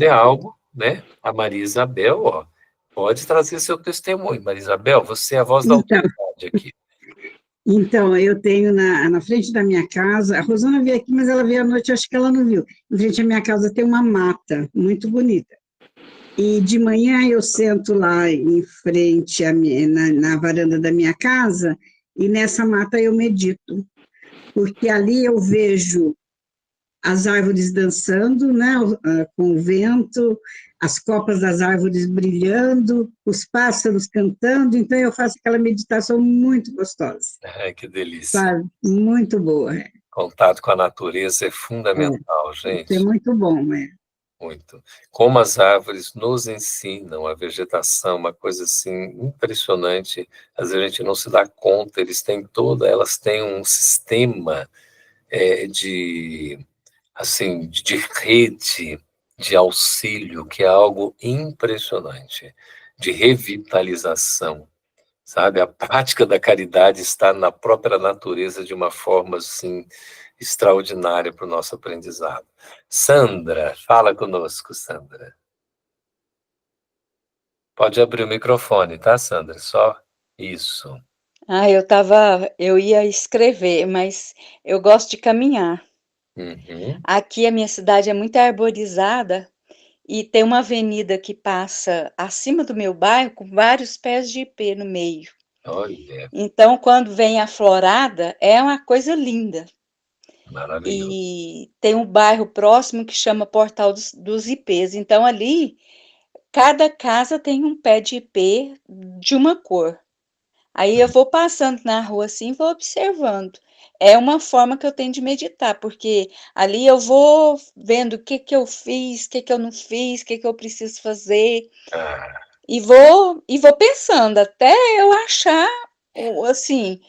Speaker 3: É algo, né? A Maria Isabel, ó, pode trazer seu testemunho. Maria Isabel, você é a voz da autoridade aqui.
Speaker 7: Então, eu tenho na frente da minha casa, a Rosana veio aqui, mas ela veio à noite, acho que ela não viu. Em frente à minha casa tem uma mata muito bonita. E de manhã eu sento lá em frente na varanda da minha casa, e nessa mata eu medito, porque ali eu vejo as árvores dançando, né, com o vento, as copas das árvores brilhando, os pássaros cantando, então eu faço aquela meditação muito gostosa.
Speaker 3: Que delícia.
Speaker 7: Sabe? Muito boa.
Speaker 3: Contato com a natureza é fundamental, gente.
Speaker 7: É muito bom,
Speaker 3: Muito. Como as árvores nos ensinam, a vegetação, uma coisa assim impressionante. Às vezes a gente não se dá conta, elas têm um sistema de rede de auxílio, que é algo impressionante, de revitalização, sabe? A prática da caridade está na própria natureza de uma forma assim extraordinária para o nosso aprendizado. Sandra, fala conosco, Sandra. Pode abrir o microfone, tá, Sandra? Só isso.
Speaker 8: Eu ia escrever, mas eu gosto de caminhar.
Speaker 3: Uhum.
Speaker 8: Aqui a minha cidade é muito arborizada e tem uma avenida que passa acima do meu bairro com vários pés de ipê no meio.
Speaker 3: Olha.
Speaker 8: Então, quando vem a florada, é uma coisa linda.
Speaker 3: Maravilhoso.
Speaker 8: E tem um bairro próximo que chama Portal dos Ipês. Então, ali, cada casa tem um pé de ipê de uma cor. Aí eu vou passando na rua assim, vou observando. É uma forma que eu tenho de meditar, porque ali eu vou vendo o que eu fiz, o que eu não fiz, o que eu preciso fazer. E vou pensando até eu achar, assim,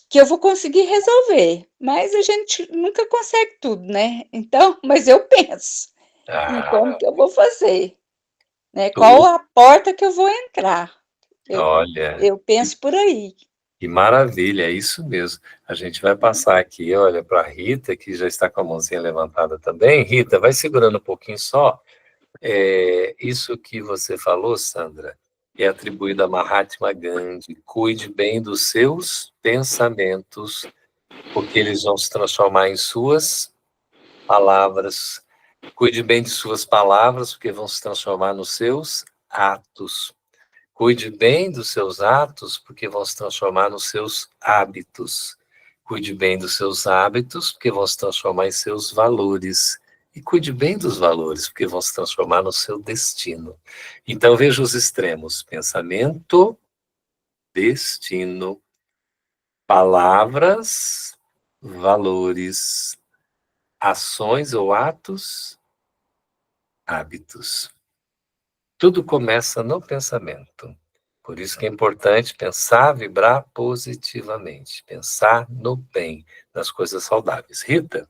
Speaker 8: que eu vou conseguir resolver. Mas a gente nunca consegue tudo, né? Então, mas eu penso em como que eu vou fazer, né? Qual a porta que eu vou entrar. Eu penso por aí.
Speaker 3: Que maravilha, é isso mesmo. A gente vai passar aqui, olha, para a Rita, que já está com a mãozinha levantada também. Rita, vai segurando um pouquinho só, Isso que você falou, Sandra, é atribuído a Mahatma Gandhi. Cuide bem dos seus pensamentos, porque eles vão se transformar em suas palavras. Cuide bem de suas palavras, porque vão se transformar nos seus atos. Cuide bem dos seus atos, porque vão se transformar nos seus hábitos. Cuide bem dos seus hábitos, porque vão se transformar em seus valores. E cuide bem dos valores, porque vão se transformar no seu destino. Então, veja os extremos: pensamento, destino, palavras, valores, ações ou atos, hábitos. Tudo começa no pensamento. Por isso que é importante pensar, vibrar positivamente, pensar no bem, nas coisas saudáveis. Rita?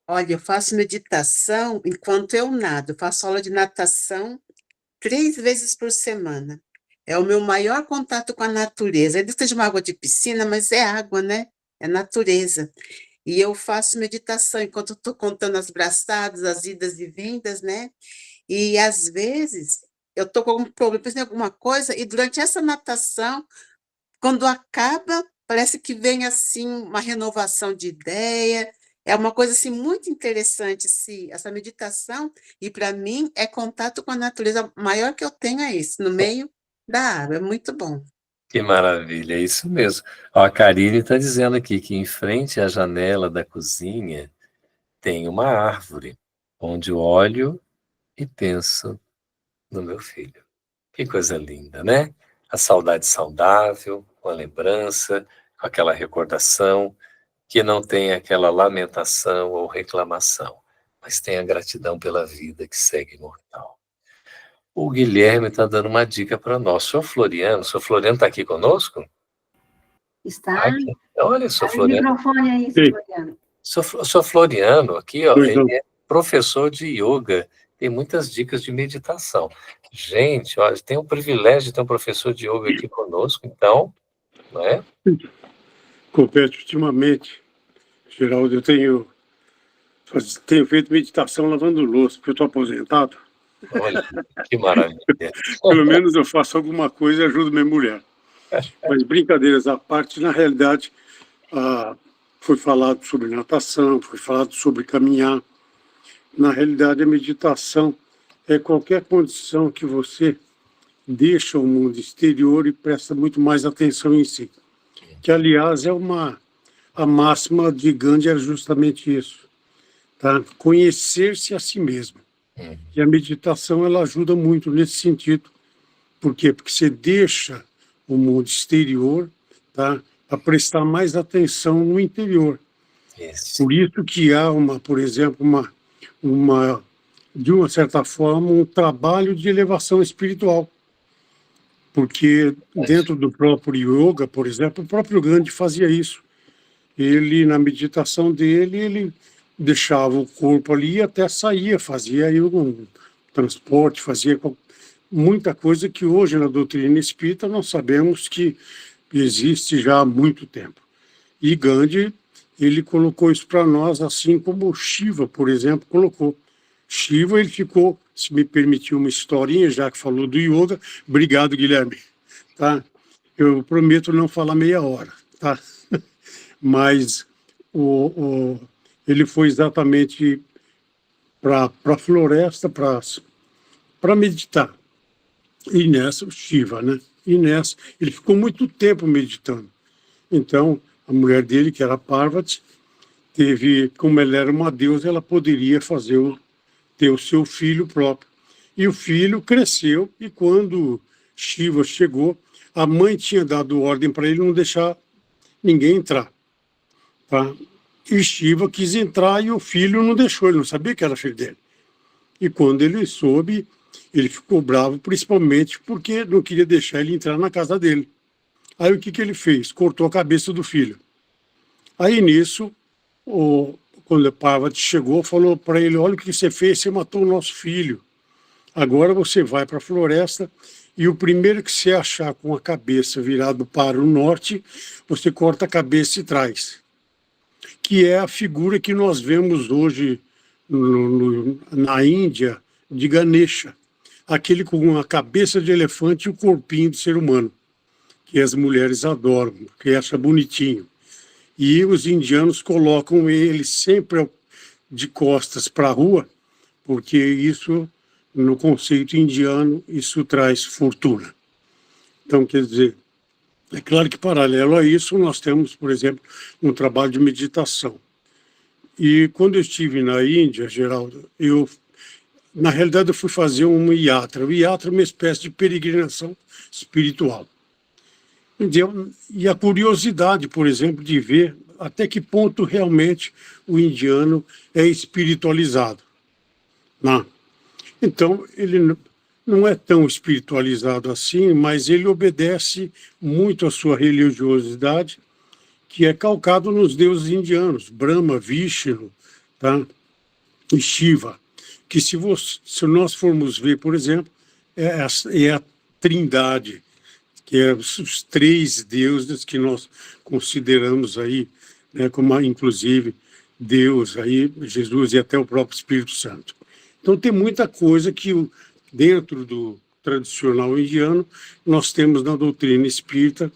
Speaker 2: Olha, eu faço meditação enquanto eu nado. Eu faço aula de natação 3 vezes por semana. É o meu maior contato com a natureza. Ainda seja uma água de piscina, mas é água, né? É natureza. E eu faço meditação enquanto estou contando as braçadas, as idas e vindas, né? E, às vezes, eu estou com algum problema, pensando em alguma coisa, e durante essa natação, quando acaba, parece que vem, assim, uma renovação de ideia. É uma coisa, assim, muito interessante, essa meditação, e, para mim, é contato com a natureza. O maior que eu tenho é esse, no meio da água. É muito bom.
Speaker 3: Que maravilha, é isso mesmo. Ó, a Karine está dizendo aqui que em frente à janela da cozinha tem uma árvore, onde eu olho e penso no meu filho. Que coisa linda, né? A saudade saudável, com a lembrança, com aquela recordação, que não tem aquela lamentação ou reclamação, mas tem a gratidão pela vida que segue imortal. O Guilherme está dando uma dica para nós. Senhor Floriano está aqui conosco?
Speaker 1: Está.
Speaker 3: Olha, Sr.
Speaker 1: Abre o
Speaker 3: Floriano.
Speaker 1: microfone aí, Floriano.
Speaker 3: Sr. Floriano, aqui, ó, ele é professor de yoga, tem muitas dicas de meditação. Gente, olha, tem o privilégio de ter um professor de yoga aqui conosco, então, não é?
Speaker 9: Confesso, ultimamente, Geraldo, eu tenho feito meditação lavando louça, porque eu estou aposentado.
Speaker 3: Olha, que maravilha.
Speaker 9: Pelo menos eu faço alguma coisa e ajudo minha mulher. Mas, brincadeiras à parte, na realidade, foi falado sobre natação, foi falado sobre caminhar. Na realidade, a meditação é qualquer condição que você deixa o mundo exterior e presta muito mais atenção em si. Que, aliás, a máxima de Gandhi era justamente isso, tá? Conhecer-se a si mesmo. E a meditação, ela ajuda muito nesse sentido. Por quê? Porque você deixa o mundo exterior, tá, a prestar mais atenção no interior. Por isso que há, por exemplo, de uma certa forma, um trabalho de elevação espiritual. Porque dentro do próprio yoga, por exemplo, o próprio Gandhi fazia isso. Ele, na meditação dele, ele deixava o corpo ali e até saía, fazia aí um transporte, fazia muita coisa que hoje na doutrina espírita nós sabemos que existe já há muito tempo. E Gandhi, ele colocou isso para nós, assim como Shiva, por exemplo, colocou. Shiva, ele ficou, se me permitir uma historinha, já que falou do yoga, obrigado, Guilherme, tá? Eu prometo não falar meia hora, tá? Mas ele foi exatamente para a floresta para meditar. E nessa, o Shiva, né? E nessa, ele ficou muito tempo meditando. Então, a mulher dele, que era Parvati, como ela era uma deusa, ela poderia ter o seu filho próprio. E o filho cresceu, e quando Shiva chegou, a mãe tinha dado ordem para ele não deixar ninguém entrar. Tá? E Shiva quis entrar e o filho não deixou, ele não sabia que era filho dele. E quando ele soube, ele ficou bravo, principalmente porque não queria deixar ele entrar na casa dele. Aí o que ele fez? Cortou a cabeça do filho. Aí nisso, quando a Parvati chegou, falou para ele: olha o que você fez, você matou o nosso filho. Agora você vai para a floresta e o primeiro que você achar com a cabeça virada para o norte, você corta a cabeça e traz. Que é a figura que nós vemos hoje na Índia, de Ganesha, aquele com a cabeça de elefante e o corpinho de ser humano, que as mulheres adoram, porque acham bonitinho. E os indianos colocam ele sempre de costas para a rua, porque isso, no conceito indiano, isso traz fortuna. Então, quer dizer, é claro que paralelo a isso, nós temos, por exemplo, um trabalho de meditação. E quando eu estive na Índia, Geraldo, na realidade, eu fui fazer uma yatra. O yatra é uma espécie de peregrinação espiritual. E a curiosidade, por exemplo, de ver até que ponto realmente o indiano é espiritualizado. Não. Então, ele não é tão espiritualizado assim, mas ele obedece muito à sua religiosidade, que é calcado nos deuses indianos, Brahma, Vishnu, tá? E Shiva, que se nós formos ver, por exemplo, é a trindade, que é os três deuses que nós consideramos aí, né, como inclusive Deus, aí, Jesus e até o próprio Espírito Santo. Então tem muita coisa que dentro do tradicional indiano nós temos na doutrina espírita,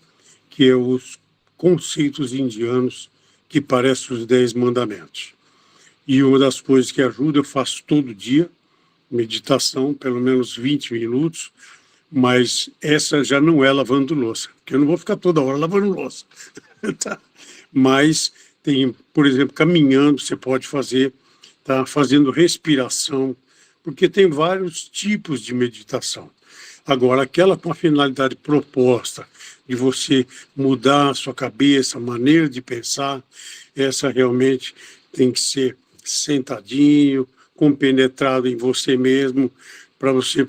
Speaker 9: que é os conceitos indianos que parecem os 10 mandamentos. E uma das coisas que ajuda, eu faço todo dia, meditação, pelo menos 20 minutos, mas essa já não é lavando louça, porque eu não vou ficar toda hora lavando louça. Tá? Mas tem, por exemplo, caminhando, você pode fazer, tá? Fazendo respiração, porque tem vários tipos de meditação. Agora, aquela com a finalidade proposta de você mudar a sua cabeça, a maneira de pensar, essa realmente tem que ser sentadinho, compenetrado em você mesmo, para você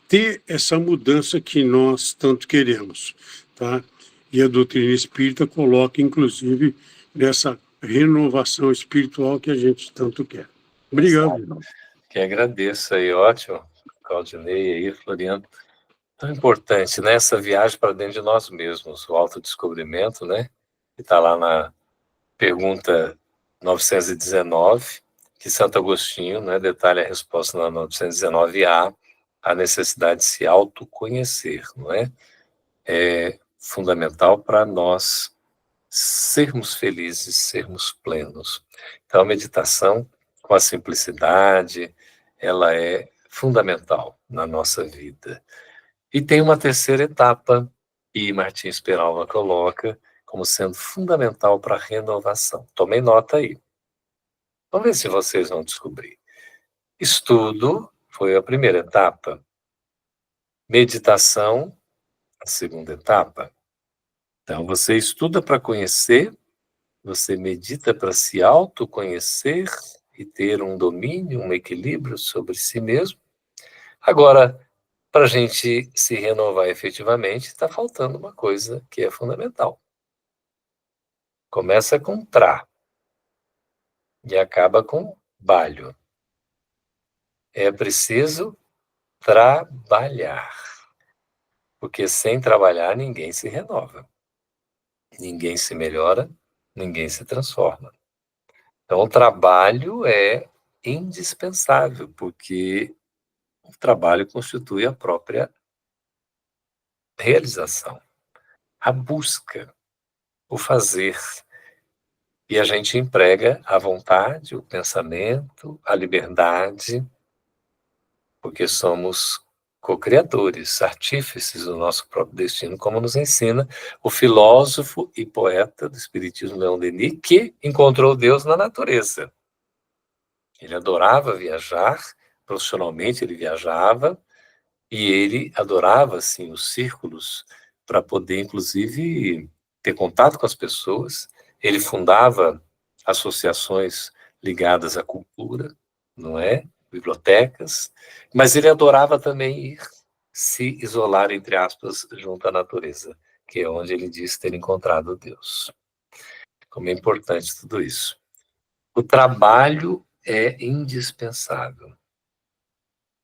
Speaker 9: ter essa mudança que nós tanto queremos, tá? E a doutrina espírita coloca, inclusive, nessa renovação espiritual que a gente tanto quer. Obrigado.
Speaker 3: Que agradeço aí, ótimo, Claudinei aí, Floriano. Tão importante, né? Essa viagem para dentro de nós mesmos, o autodescobrimento, né? Que está lá na pergunta 919, que Santo Agostinho, né, detalha a resposta na 919A, a necessidade de se autoconhecer, não é? É fundamental para nós sermos felizes, sermos plenos. Então, a meditação, com a simplicidade, ela é fundamental na nossa vida. E tem uma terceira etapa, e Martins Peralva coloca como sendo fundamental para a renovação. Tomem nota aí. Vamos ver se vocês vão descobrir. Estudo foi a primeira etapa. Meditação, a segunda etapa. Então, você estuda para conhecer, você medita para se autoconhecer e ter um domínio, um equilíbrio sobre si mesmo. Agora, para a gente se renovar efetivamente, está faltando uma coisa que é fundamental. Começa com tra e acaba com balho. É preciso trabalhar, porque sem trabalhar ninguém se renova, ninguém se melhora, ninguém se transforma. Então, o trabalho é indispensável, porque o trabalho constitui a própria realização, a busca, o fazer. E a gente emprega a vontade, o pensamento, a liberdade, porque somos co-criadores, artífices do nosso próprio destino, como nos ensina o filósofo e poeta do Espiritismo Leon Denis, que encontrou Deus na natureza. Ele adorava viajar, profissionalmente ele viajava, e ele adorava, assim, os círculos para poder, inclusive, ter contato com as pessoas. Ele fundava associações ligadas à cultura, não é? Bibliotecas, mas ele adorava também ir se isolar, entre aspas, junto à natureza, que é onde ele diz ter encontrado Deus. Como é importante tudo isso. O trabalho é indispensável.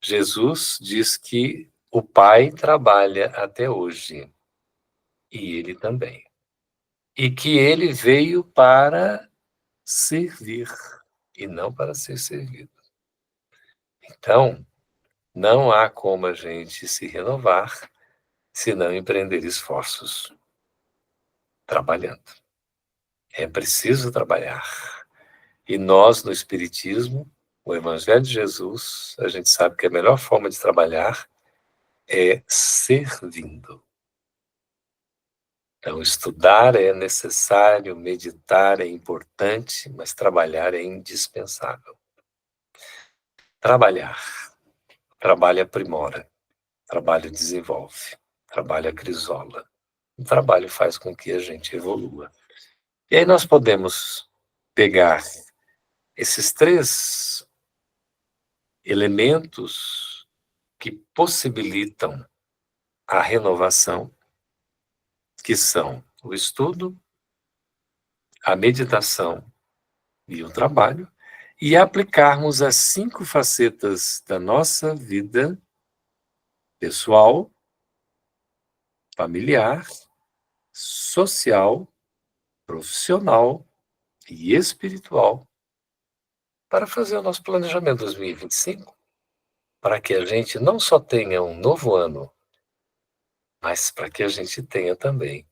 Speaker 3: Jesus diz que o Pai trabalha até hoje, e ele também. E que ele veio para servir, e não para ser servido. Então, não há como a gente se renovar se não empreender esforços trabalhando. É preciso trabalhar. E nós, no Espiritismo, o Evangelho de Jesus, a gente sabe que a melhor forma de trabalhar é servindo. Então, estudar é necessário, meditar é importante, mas trabalhar é indispensável. Trabalhar. Trabalho aprimora. Trabalho desenvolve. Trabalho acrisola. O trabalho faz com que a gente evolua. E aí nós podemos pegar esses 3 elementos que possibilitam a renovação, que são o estudo, a meditação e o trabalho, e aplicarmos as 5 facetas da nossa vida pessoal, familiar, social, profissional e espiritual para fazer o nosso planejamento 2025, para que a gente não só tenha um novo ano, mas para que a gente tenha também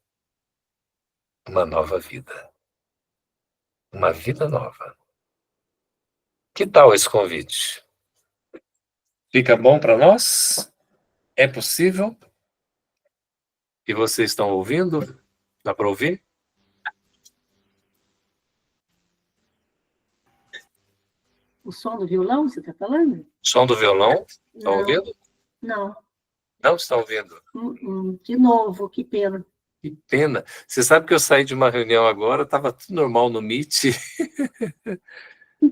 Speaker 3: uma nova vida. Uma vida nova. Que tal esse convite? Fica bom para nós? É possível? E vocês estão ouvindo? Dá para ouvir?
Speaker 1: O som do violão, você está falando?
Speaker 3: Som do violão? Estão
Speaker 1: Não.
Speaker 3: ouvindo?
Speaker 1: Não.
Speaker 3: Não estão ouvindo?
Speaker 1: De novo, que pena.
Speaker 3: Que pena. Você sabe que eu saí de uma reunião agora, estava tudo normal no Meet.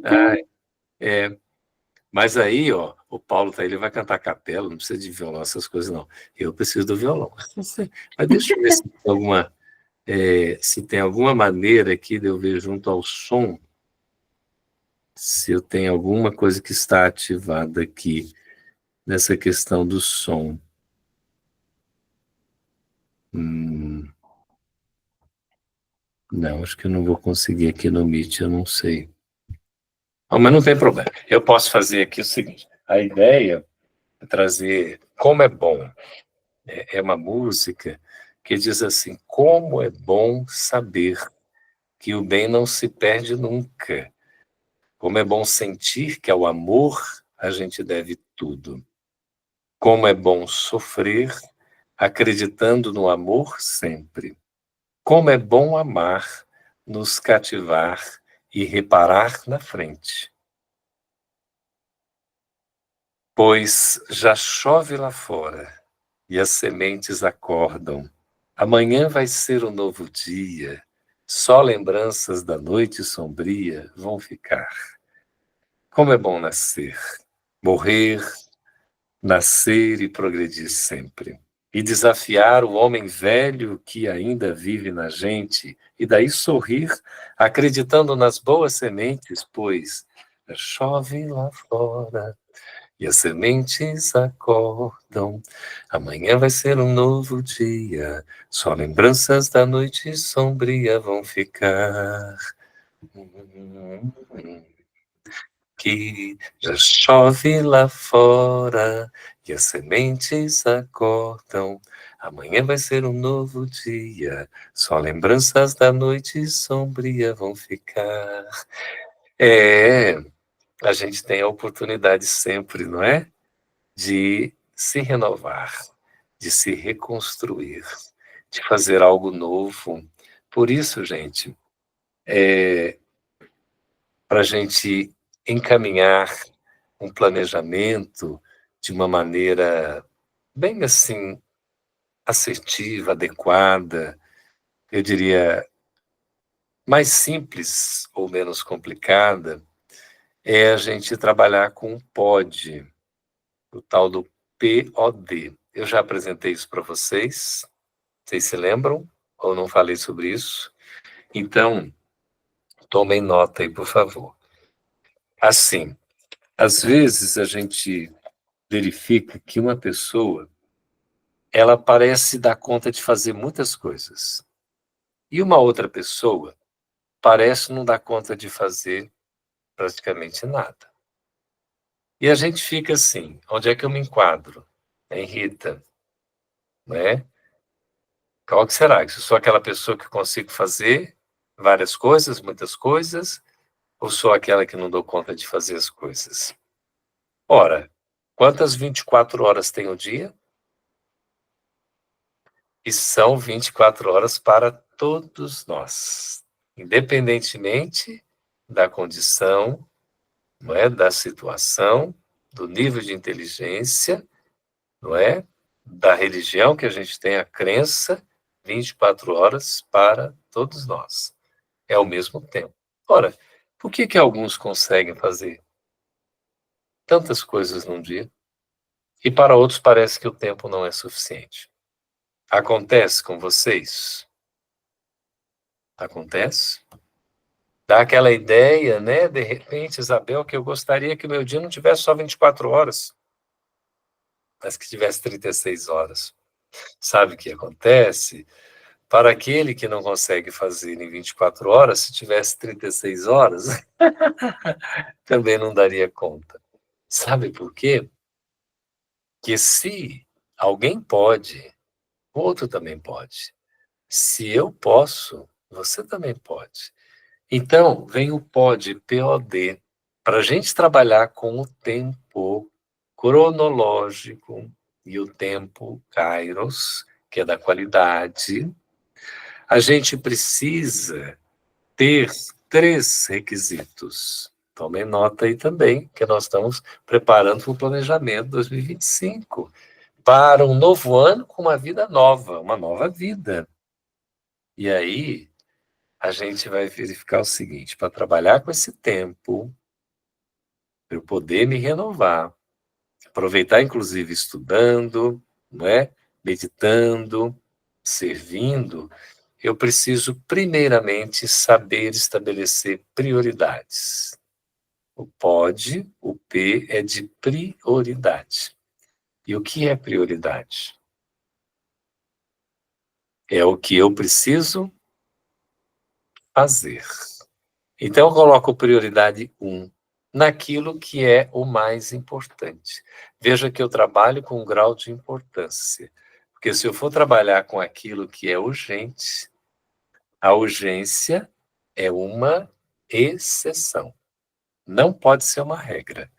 Speaker 3: Ai, mas aí, ó, o Paulo tá aí, ele vai cantar capela, não precisa de violão, essas coisas não. Eu preciso do violão. Mas deixa eu ver se tem alguma maneira aqui de eu ver junto ao som, se eu tenho alguma coisa que está ativada aqui nessa questão do som. Não, acho que eu não vou conseguir aqui no Meet, eu não sei. Mas não tem problema. Eu posso fazer aqui o seguinte, a ideia é trazer Como é Bom. É uma música que diz assim, como é bom saber que o bem não se perde nunca. Como é bom sentir que ao amor a gente deve tudo. Como é bom sofrer, acreditando no amor sempre. Como é bom amar, nos cativar e reparar na frente. Pois já chove lá fora e as sementes acordam. Amanhã vai ser um novo dia, só lembranças da noite sombria vão ficar. Como é bom nascer, morrer, nascer e progredir sempre. E desafiar o homem velho que ainda vive na gente, e daí sorrir, acreditando nas boas sementes, pois chove lá fora e as sementes acordam. Amanhã vai ser um novo dia, só lembranças da noite sombria vão ficar. Que já chove lá fora e as sementes acordam. Amanhã vai ser um novo dia, só lembranças da noite sombria vão ficar. A gente tem a oportunidade sempre, não é? De se renovar, de se reconstruir, de fazer algo novo. Por isso, gente, para a gente encaminhar um planejamento de uma maneira bem assim, assertiva, adequada, eu diria mais simples ou menos complicada, é a gente trabalhar com o POD, o tal do POD. Eu já apresentei isso para vocês se lembram ou não falei sobre isso? Então, tomem nota aí, por favor. Assim, às vezes a gente verifica que uma pessoa, ela parece dar conta de fazer muitas coisas. E uma outra pessoa parece não dar conta de fazer praticamente nada. E a gente fica assim, onde é que eu me enquadro? Em Rita, né? Qual que será? Que eu sou aquela pessoa que consigo fazer várias coisas, muitas coisas, ou sou aquela que não dou conta de fazer as coisas? Ora, quantas 24 horas tem o dia? E são 24 horas para todos nós, independentemente da condição, não é, da situação, do nível de inteligência, não é, da religião que a gente tem a crença, 24 horas para todos nós. É o mesmo tempo. Ora, por que alguns conseguem fazer tantas coisas num dia e para outros parece que o tempo não é suficiente? Acontece com vocês? Acontece? Dá aquela ideia, né? De repente, Isabel, que eu gostaria que o meu dia não tivesse só 24 horas, mas que tivesse 36 horas. Sabe o que acontece? Para aquele que não consegue fazer em 24 horas, se tivesse 36 horas, também não daria conta. Sabe por quê? Que se alguém pode, o outro também pode. Se eu posso, você também pode. Então, vem o POD, P-O-D, para a gente trabalhar com o tempo cronológico e o tempo Kairos, que é da qualidade. A gente precisa ter 3 requisitos. Tomem nota aí também, que nós estamos preparando para o planejamento 2025, para um novo ano com uma vida nova, uma nova vida. E aí, a gente vai verificar o seguinte, para trabalhar com esse tempo, para eu poder me renovar, aproveitar inclusive estudando, não é? Meditando, servindo, eu preciso primeiramente saber estabelecer prioridades. O POD, o P é de prioridade. E o que é prioridade? É o que eu preciso fazer. Então, eu coloco prioridade 1 naquilo que é o mais importante. Veja que eu trabalho com um grau de importância. Porque se eu for trabalhar com aquilo que é urgente, a urgência é uma exceção. Não pode ser uma regra.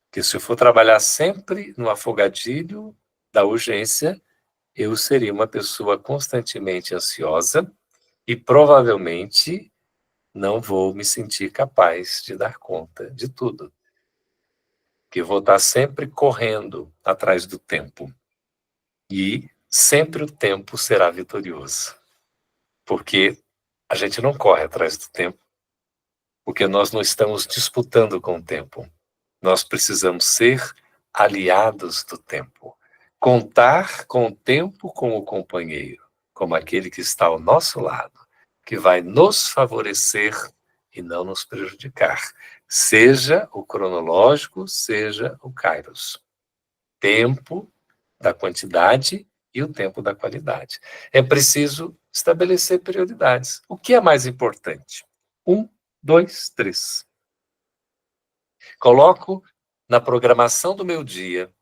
Speaker 3: Porque se eu for trabalhar sempre no afogadilho da urgência, eu seria uma pessoa constantemente ansiosa e provavelmente não vou me sentir capaz de dar conta de tudo. Porque vou estar sempre correndo atrás do tempo. E sempre o tempo será vitorioso. Porque a gente não corre atrás do tempo, porque nós não estamos disputando com o tempo. Nós precisamos ser aliados do tempo. Contar com o tempo como companheiro, como aquele que está ao nosso lado, que vai nos favorecer e não nos prejudicar. Seja o cronológico, seja o Kairos. Tempo da quantidade e o tempo da qualidade. É preciso estabelecer prioridades. O que é mais importante? 1, 2, 3. Coloco na programação do meu dia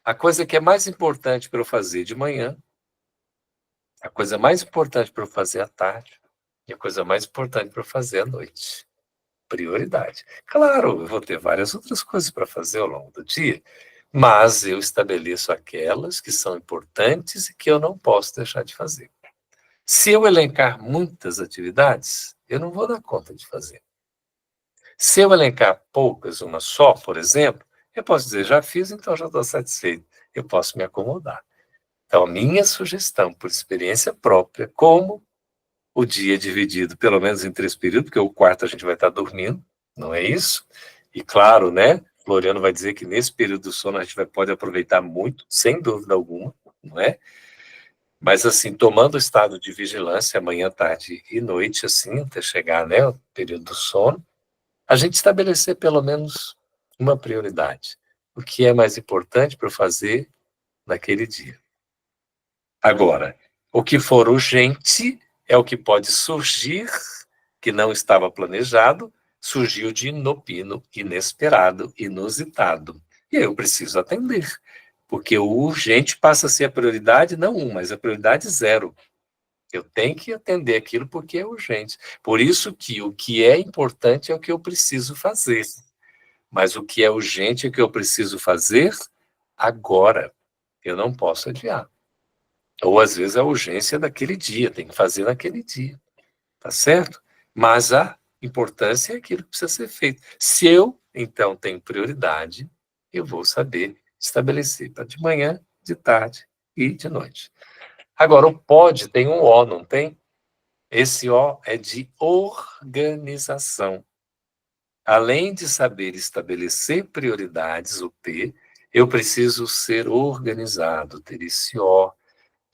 Speaker 3: a coisa que é mais importante para eu fazer de manhã, a coisa mais importante para eu fazer à tarde e a coisa mais importante para eu fazer à noite. Prioridade. Claro, eu vou ter várias outras coisas para fazer ao longo do dia, mas eu estabeleço aquelas que são importantes e que eu não posso deixar de fazer. Se eu elencar muitas atividades, eu não vou dar conta de fazer. Se eu elencar poucas, uma só, por exemplo, eu posso dizer, já fiz, então já estou satisfeito. Eu posso me acomodar. Então, a minha sugestão, por experiência própria, como o dia é dividido pelo menos em 3 períodos, porque o quarto a gente vai estar dormindo, não é isso? E claro, né? Floriano vai dizer que nesse período do sono a gente pode aproveitar muito, sem dúvida alguma, não é? Mas assim, tomando o estado de vigilância, manhã, tarde e noite, assim, até chegar, né, o período do sono, a gente estabelecer pelo menos uma prioridade. O que é mais importante para eu fazer naquele dia. Agora, o que for urgente é o que pode surgir, que não estava planejado, surgiu de inopino, inesperado, inusitado. E aí eu preciso atender, porque o urgente passa a ser a prioridade, não 1, mas a prioridade 0. Eu tenho que atender aquilo porque é urgente. Por isso que o que é importante é o que eu preciso fazer. Mas o que é urgente é o que eu preciso fazer agora. Eu não posso adiar. Ou às vezes a urgência daquele dia, tem que fazer naquele dia. Tá certo? Mas a importância é aquilo que precisa ser feito. Se eu, então, tenho prioridade, eu vou saber estabelecer para de manhã, de tarde e de noite. Agora, o pode tem um O, não tem? Esse O é de organização. Além de saber estabelecer prioridades, o P, eu preciso ser organizado, ter esse O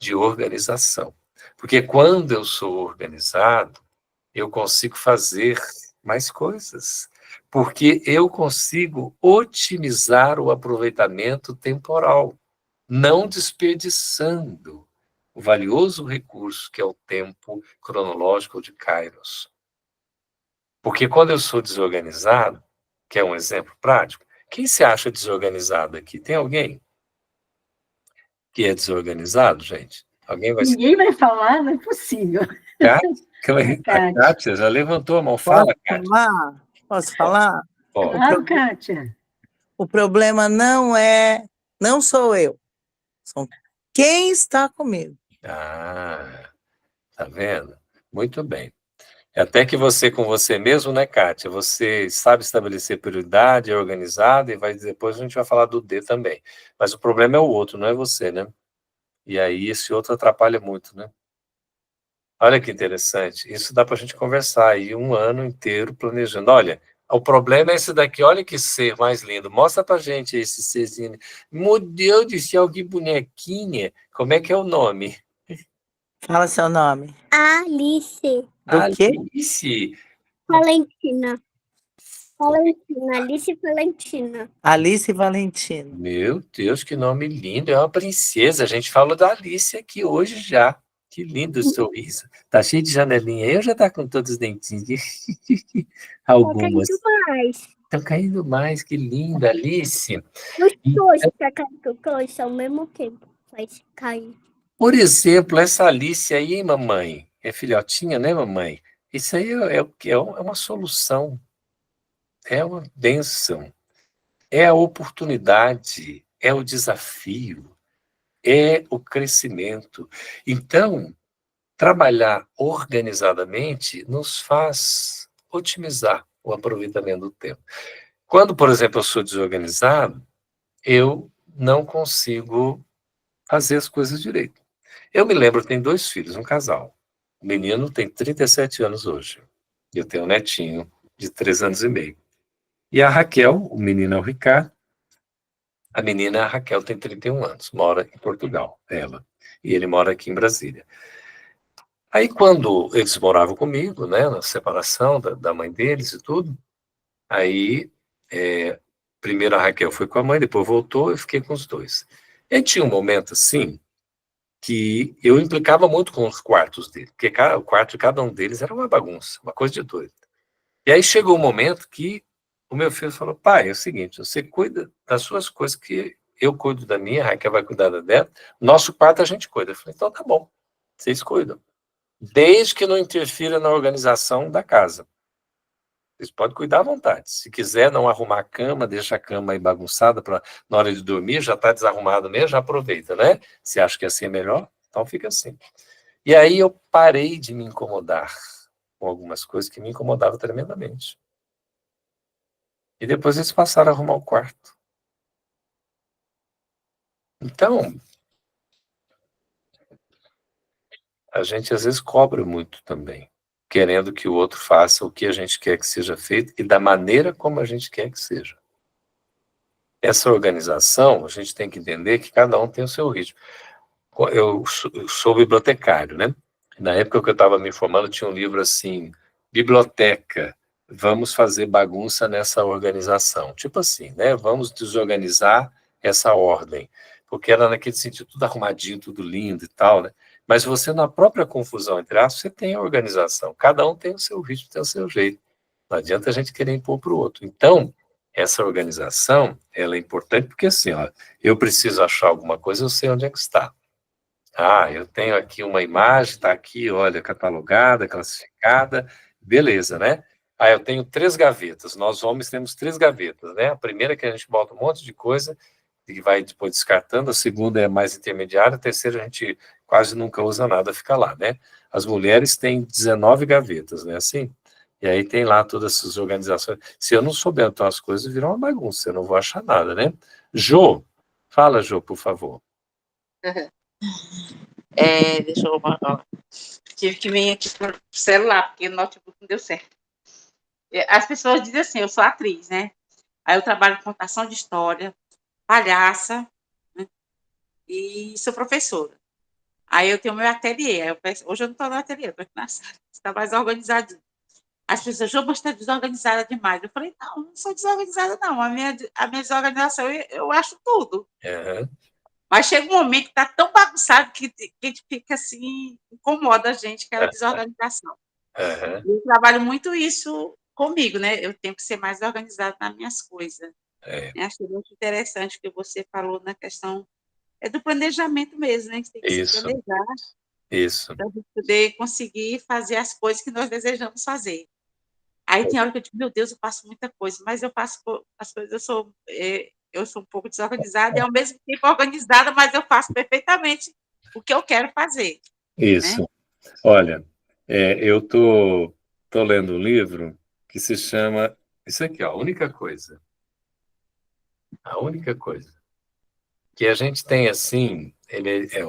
Speaker 3: de organização. Porque quando eu sou organizado, eu consigo fazer mais coisas. Porque eu consigo otimizar o aproveitamento temporal, não desperdiçando o valioso recurso que é o tempo cronológico de Kairos. Porque quando eu sou desorganizado, que é um exemplo prático, quem se acha desorganizado aqui? Tem alguém que é desorganizado, gente? Alguém vai
Speaker 1: Ninguém vai falar, não é possível.
Speaker 3: A Kátia já levantou a mão. Fala, Kátia.
Speaker 10: Posso falar?
Speaker 1: Claro, Kátia.
Speaker 10: O problema não sou eu, são quem está comigo.
Speaker 3: Ah, tá vendo? Muito bem. Até que você com você mesmo, né, Kátia? Você sabe estabelecer prioridade, é organizado, e depois a gente vai falar do D também. Mas o problema é o outro, não é você, né? E aí esse outro atrapalha muito, né? Olha que interessante. Isso dá para a gente conversar aí 1 ano inteiro planejando. Olha, o problema é esse daqui. Olha que ser mais lindo. Mostra para a gente esse serzinho. Meu Deus do céu, que bonequinha. Como é que é o nome?
Speaker 10: Fala seu nome.
Speaker 11: Alice.
Speaker 10: Do quê?
Speaker 3: Alice.
Speaker 11: Valentina. Alice Valentina.
Speaker 10: Alice Valentina.
Speaker 3: Meu Deus, que nome lindo. É uma princesa. A gente falou da Alice aqui hoje já. Que lindo o sorriso. Tá cheio de janelinha. Eu já tá com todos os dentinhos. Algumas.
Speaker 11: Tá caindo mais.
Speaker 3: Estão caindo mais. Que linda, Alice.
Speaker 11: Os dois tá caindo ao mesmo tempo. Faz cair.
Speaker 3: Por exemplo, essa Alice aí, hein, mamãe? É filhotinha, né, mamãe? Isso aí é uma solução. É uma bênção. É a oportunidade. É o desafio. É o crescimento. Então, trabalhar organizadamente nos faz otimizar o aproveitamento do tempo. Quando, por exemplo, eu sou desorganizado, eu não consigo fazer as coisas direito. Eu me lembro, eu tenho 2 filhos, um casal. O menino tem 37 anos hoje. Eu tenho um netinho de 3 anos e meio. E a Raquel, o menino é o Ricardo, a menina, a Raquel, tem 31 anos, mora em Portugal, ela. E ele mora aqui em Brasília. Aí, quando eles moravam comigo, né, na separação da mãe deles e tudo, aí, primeiro a Raquel foi com a mãe, depois voltou, eu fiquei com os 2. E tinha um momento, assim, que eu implicava muito com os quartos dele, porque o quarto de cada um deles era uma bagunça, uma coisa de doido. E aí chegou um momento que o meu filho falou: pai, é o seguinte, você cuida das suas coisas, que eu cuido da minha, a Raquel vai cuidar da dela, nosso quarto a gente cuida. Eu falei: então tá bom, vocês cuidam. Desde que não interfira na organização da casa. Vocês podem cuidar à vontade. Se quiser não arrumar a cama, deixa a cama aí bagunçada para na hora de dormir, já está desarrumado mesmo, já aproveita, né? Se acha que assim é melhor, então fica assim. E aí eu parei de me incomodar com algumas coisas que me incomodavam tremendamente. E depois eles passaram a arrumar o quarto. Então, a gente às vezes cobra muito também, querendo que o outro faça o que a gente quer que seja feito e da maneira como a gente quer que seja. Essa organização, a gente tem que entender que cada um tem o seu ritmo. Eu sou bibliotecário, né? Na época que eu estava me formando, tinha um livro assim, Biblioteca, vamos fazer bagunça nessa organização. Tipo assim, né? Vamos desorganizar essa ordem. Porque era naquele sentido, tudo arrumadinho, tudo lindo e tal, né? Mas você, na própria confusão entre aspas, você tem a organização. Cada um tem o seu ritmo, tem o seu jeito. Não adianta a gente querer impor para o outro. Então, essa organização, ela é importante porque, assim, ó, eu preciso achar alguma coisa, eu sei onde é que está. Ah, eu tenho aqui uma imagem, está aqui, olha, catalogada, classificada, beleza, né? Ah, eu tenho 3 gavetas, nós homens temos 3 gavetas, né? A primeira é que a gente bota um monte de coisa e vai depois descartando, a segunda é mais intermediária, a terceira a gente quase nunca usa nada, fica lá, né? As mulheres têm 19 gavetas, né? Assim, e aí tem lá todas essas organizações. Se eu não souber então as coisas, virou uma bagunça, eu não vou achar nada, né? Jô, fala, Jô, por favor.
Speaker 12: Deixa eu... Tive que vir aqui pro celular, porque o notebook não deu certo. As pessoas dizem assim, eu sou atriz, né? Aí eu trabalho com contação de história, palhaça, né? E sou professora. Aí eu tenho meu ateliê. Hoje eu não estou no ateliê, estou aqui na sala. Está mais organizadinho. As pessoas, Jô, mas está desorganizada demais. Eu falei, não sou desorganizada, não. A minha desorganização, eu acho tudo.
Speaker 3: Uhum.
Speaker 12: Mas chega um momento que está tão bagunçado que a gente fica assim, incomoda a gente, aquela desorganização.
Speaker 3: Uhum.
Speaker 12: Eu trabalho muito isso comigo, né? Eu tenho que ser mais organizada nas minhas coisas. Achei muito interessante o que você falou na questão do planejamento mesmo, né? A gente tem que se planejar.
Speaker 3: Isso.
Speaker 12: Para poder conseguir fazer as coisas que nós desejamos fazer. Aí tem hora que eu digo, meu Deus, eu faço muita coisa, mas eu faço as coisas, eu sou um pouco desorganizada e ao mesmo tempo organizada, mas eu faço perfeitamente o que eu quero fazer.
Speaker 3: Isso.
Speaker 12: Né?
Speaker 3: Olha, eu tô lendo um livro que se chama, isso aqui, ó, A Única Coisa. A Única Coisa. Que a gente tem, assim,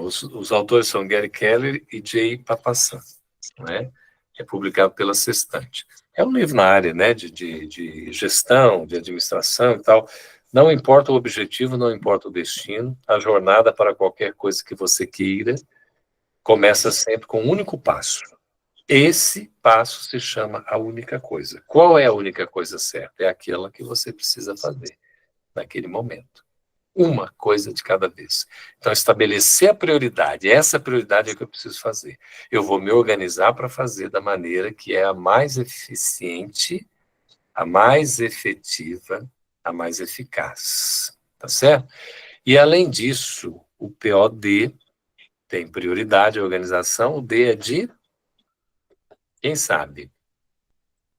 Speaker 3: os autores são Gary Keller e Jay Papasan, né? É publicado pela Sextante. É um livro na área, né, de gestão, de administração e tal. Não importa o objetivo, não importa o destino, a jornada para qualquer coisa que você queira começa sempre com um único passo. Esse passo se chama a única coisa. Qual é a única coisa certa? É aquela que você precisa fazer naquele momento. Uma coisa de cada vez. Então, estabelecer a prioridade. Essa prioridade é que eu preciso fazer. Eu vou me organizar para fazer da maneira que é a mais eficiente, a mais efetiva, a mais eficaz. Tá certo? E, além disso, o POD tem prioridade, a organização. O D é de... Quem sabe?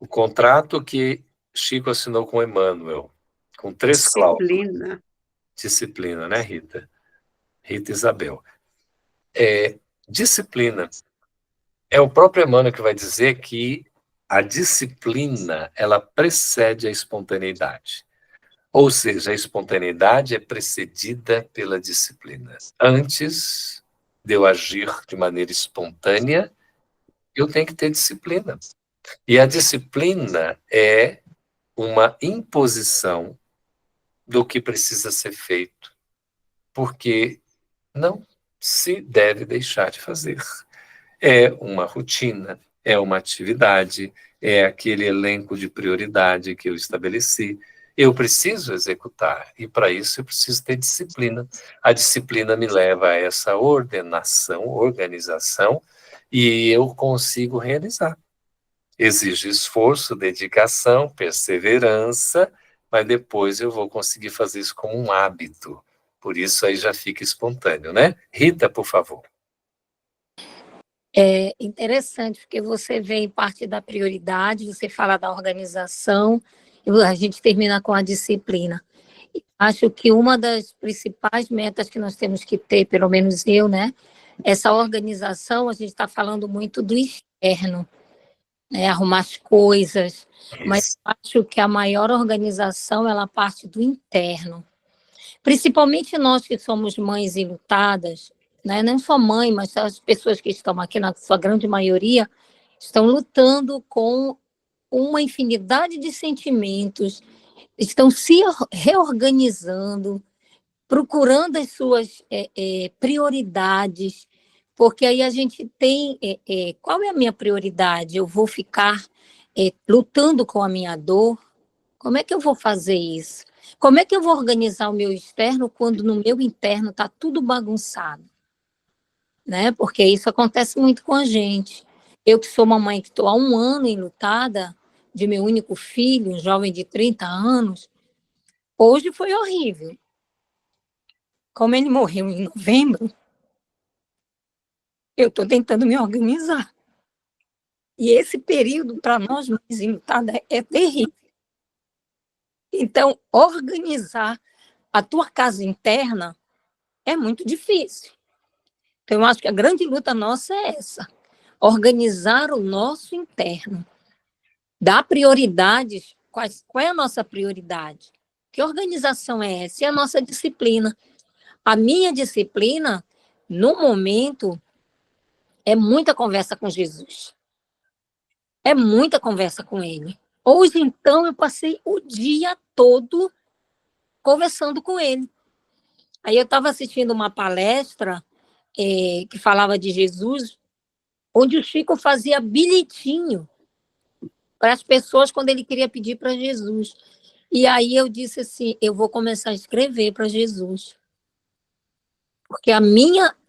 Speaker 3: O contrato que Chico assinou com Emmanuel, com 3 cláusulas. Disciplina, né, Rita? Rita Isabel. Disciplina. É o próprio Emmanuel que vai dizer que a disciplina, ela precede a espontaneidade. Ou seja, a espontaneidade é precedida pela disciplina. Antes de eu agir de maneira espontânea, eu tenho que ter disciplina. E a disciplina é uma imposição do que precisa ser feito, porque não se deve deixar de fazer. É uma rotina, é uma atividade, é aquele elenco de prioridade que eu estabeleci. Eu preciso executar, e para isso eu preciso ter disciplina. A disciplina me leva a essa ordenação, organização, e eu consigo realizar. Exige esforço, dedicação, perseverança, mas depois eu vou conseguir fazer isso como um hábito. Por isso aí já fica espontâneo, né? Rita, por favor.
Speaker 13: É interessante, porque você vê em parte da prioridade, você fala da organização, e a gente termina com a disciplina. Acho que uma das principais metas que nós temos que ter, pelo menos eu, né? Essa organização, a gente está falando muito do externo, né, arrumar as coisas, mas acho que a maior organização, ela parte do interno. Principalmente nós que somos mães enlutadas, né, não só mãe, mas as pessoas que estão aqui, na sua grande maioria, estão lutando com uma infinidade de sentimentos, estão se reorganizando, procurando as suas prioridades, porque aí a gente tem, qual é a minha prioridade? Eu vou ficar lutando com a minha dor? Como é que eu vou fazer isso? Como é que eu vou organizar o meu externo quando no meu interno está tudo bagunçado? Né? Porque isso acontece muito com a gente. Eu que sou uma mãe que estou há 1 ano enlutada, de meu único filho, um jovem de 30 anos, hoje foi horrível. Como ele morreu em novembro, eu estou tentando me organizar. E esse período, para nós, mães enlutadas, é terrível. Então, organizar a tua casa interna é muito difícil. Então, eu acho que a grande luta nossa é essa. Organizar o nosso interno. Dar prioridades. Qual é a nossa prioridade? Que organização é essa? É a nossa disciplina. A minha disciplina, no momento, é muita conversa com Jesus. É muita conversa com ele. Hoje, então, eu passei o dia todo conversando com ele. Aí eu estava assistindo uma palestra que falava de Jesus, onde o Chico fazia bilhetinho para as pessoas quando ele queria pedir para Jesus. E aí eu disse assim, eu vou começar a escrever para Jesus. Porque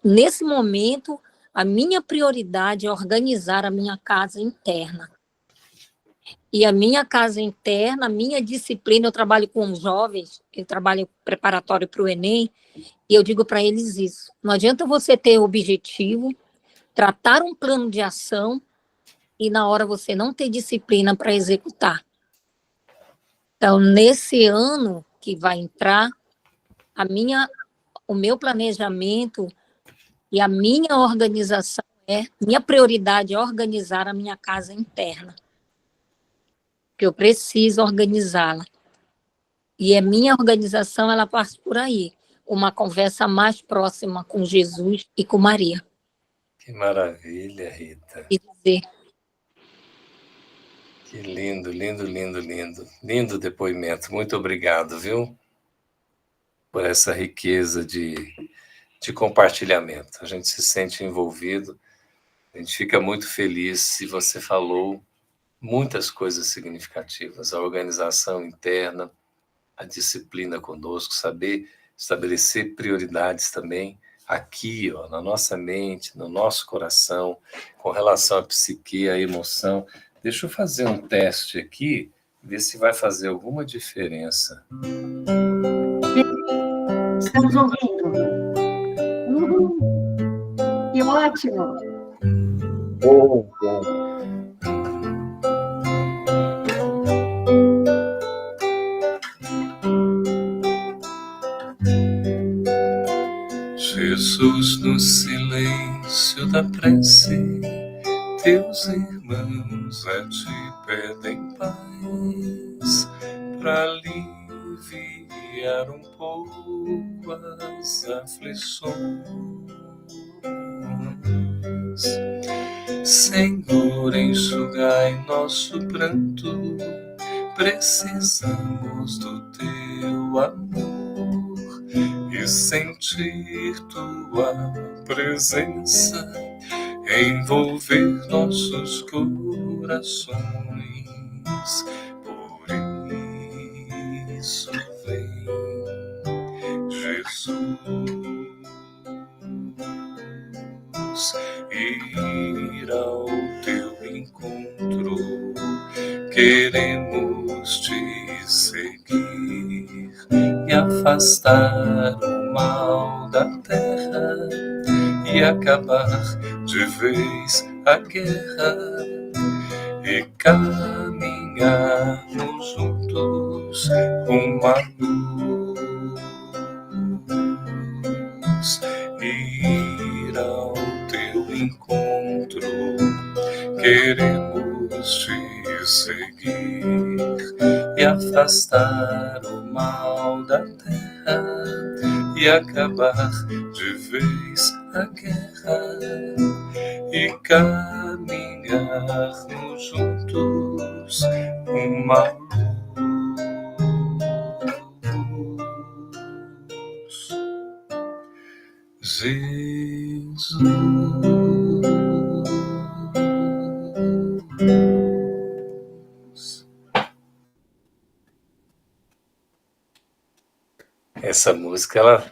Speaker 13: nesse momento, a minha prioridade é organizar a minha casa interna. E a minha casa interna, a minha disciplina, eu trabalho com jovens, eu trabalho preparatório para o Enem, e eu digo para eles isso. Não adianta você ter objetivo, tratar um plano de ação, e na hora você não ter disciplina para executar. Então, nesse ano que vai entrar, o meu planejamento e a minha organização minha prioridade é organizar a minha casa interna. Que eu preciso organizá-la. E a minha organização, ela passa por aí. Uma conversa mais próxima com Jesus e com Maria.
Speaker 3: Que maravilha, Rita.
Speaker 13: E dizer.
Speaker 3: Que lindo, lindo, lindo, lindo. Lindo depoimento. Muito obrigado, viu? Por essa riqueza de compartilhamento. A gente se sente envolvido, a gente fica muito feliz se você falou muitas coisas significativas. A organização interna, a disciplina conosco, saber estabelecer prioridades também aqui, ó, na nossa mente, no nosso coração, com relação à psique, à emoção. Deixa eu fazer um teste aqui, ver se vai fazer alguma diferença.
Speaker 1: Estamos ouvindo. Que ótimo.
Speaker 3: Bom. Jesus, no silêncio da prece, teus irmãos a te pedem paz, para aliviar um pouco as aflições. Senhor, enxugai nosso pranto, precisamos do teu amor e sentir tua presença envolver nossos corações. Por isso vem, Jesus, ir ao teu encontro. Queremos te seguir e afastar o mal da terra e acabar de vez a guerra e caminharmos juntos rumo à luz. Ir ao teu encontro, queremos te seguir e afastar o mal da terra e acabar de vez a guerra e caminharmos juntos uma luz. Jesus. Essa música, ela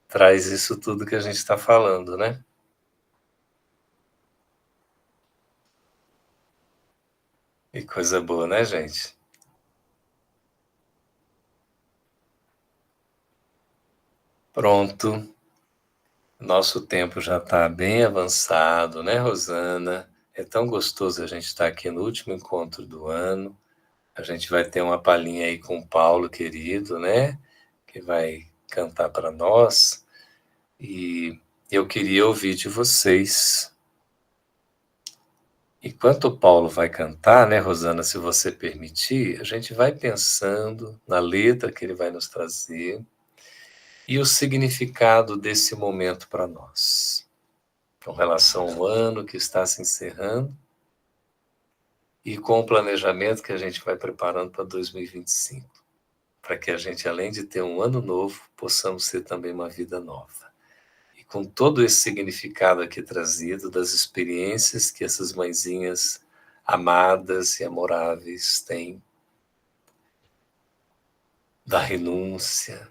Speaker 3: traz isso tudo que a gente está falando, né? Que coisa boa, né, gente? Pronto. Nosso tempo já está bem avançado, né, Rosana? É tão gostoso a gente estar aqui no último encontro do ano. A gente vai ter uma palhinha aí com o Paulo, querido, né? Que vai cantar para nós. E eu queria ouvir de vocês. Enquanto o Paulo vai cantar, né, Rosana, se você permitir, a gente vai pensando na letra que ele vai nos trazer e o significado desse momento para nós, com relação ao ano que está se encerrando e com o planejamento que a gente vai preparando para 2025, para que a gente, além de ter um ano novo, possamos ter também uma vida nova. E com todo esse significado aqui trazido das experiências que essas mãezinhas amadas e amoráveis têm, da renúncia,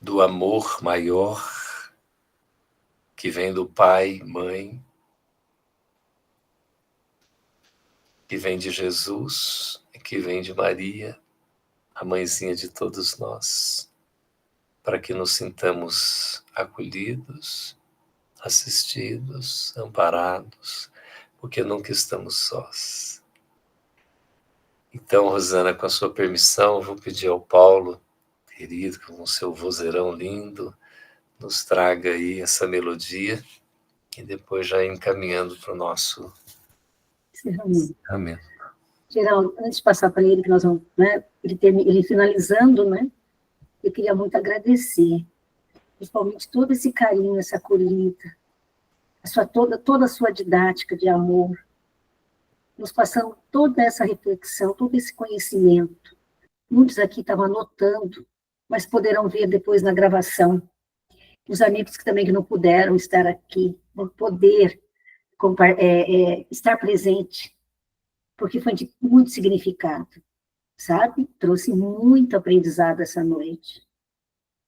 Speaker 3: do amor maior que vem do pai, mãe, que vem de Jesus e que vem de Maria, a mãezinha de todos nós, para que nos sintamos acolhidos, assistidos, amparados, porque nunca estamos sós. Então, Rosana, com a sua permissão, vou pedir ao Paulo, querido, com o seu vozeirão lindo, nos traga aí essa melodia e depois já encaminhando para o nosso encerramento.
Speaker 1: Geraldo, antes de passar para ele, que nós vamos, né, ele finalizando, né, eu queria muito agradecer, principalmente todo esse carinho, essa acolhida, toda a sua didática de amor, nos passando toda essa reflexão, todo esse conhecimento. Muitos aqui estavam anotando, mas poderão ver depois na gravação. Os amigos que também não puderam estar aqui, vão poder estar presente, porque foi de muito significado, sabe? Trouxe muito aprendizado essa noite.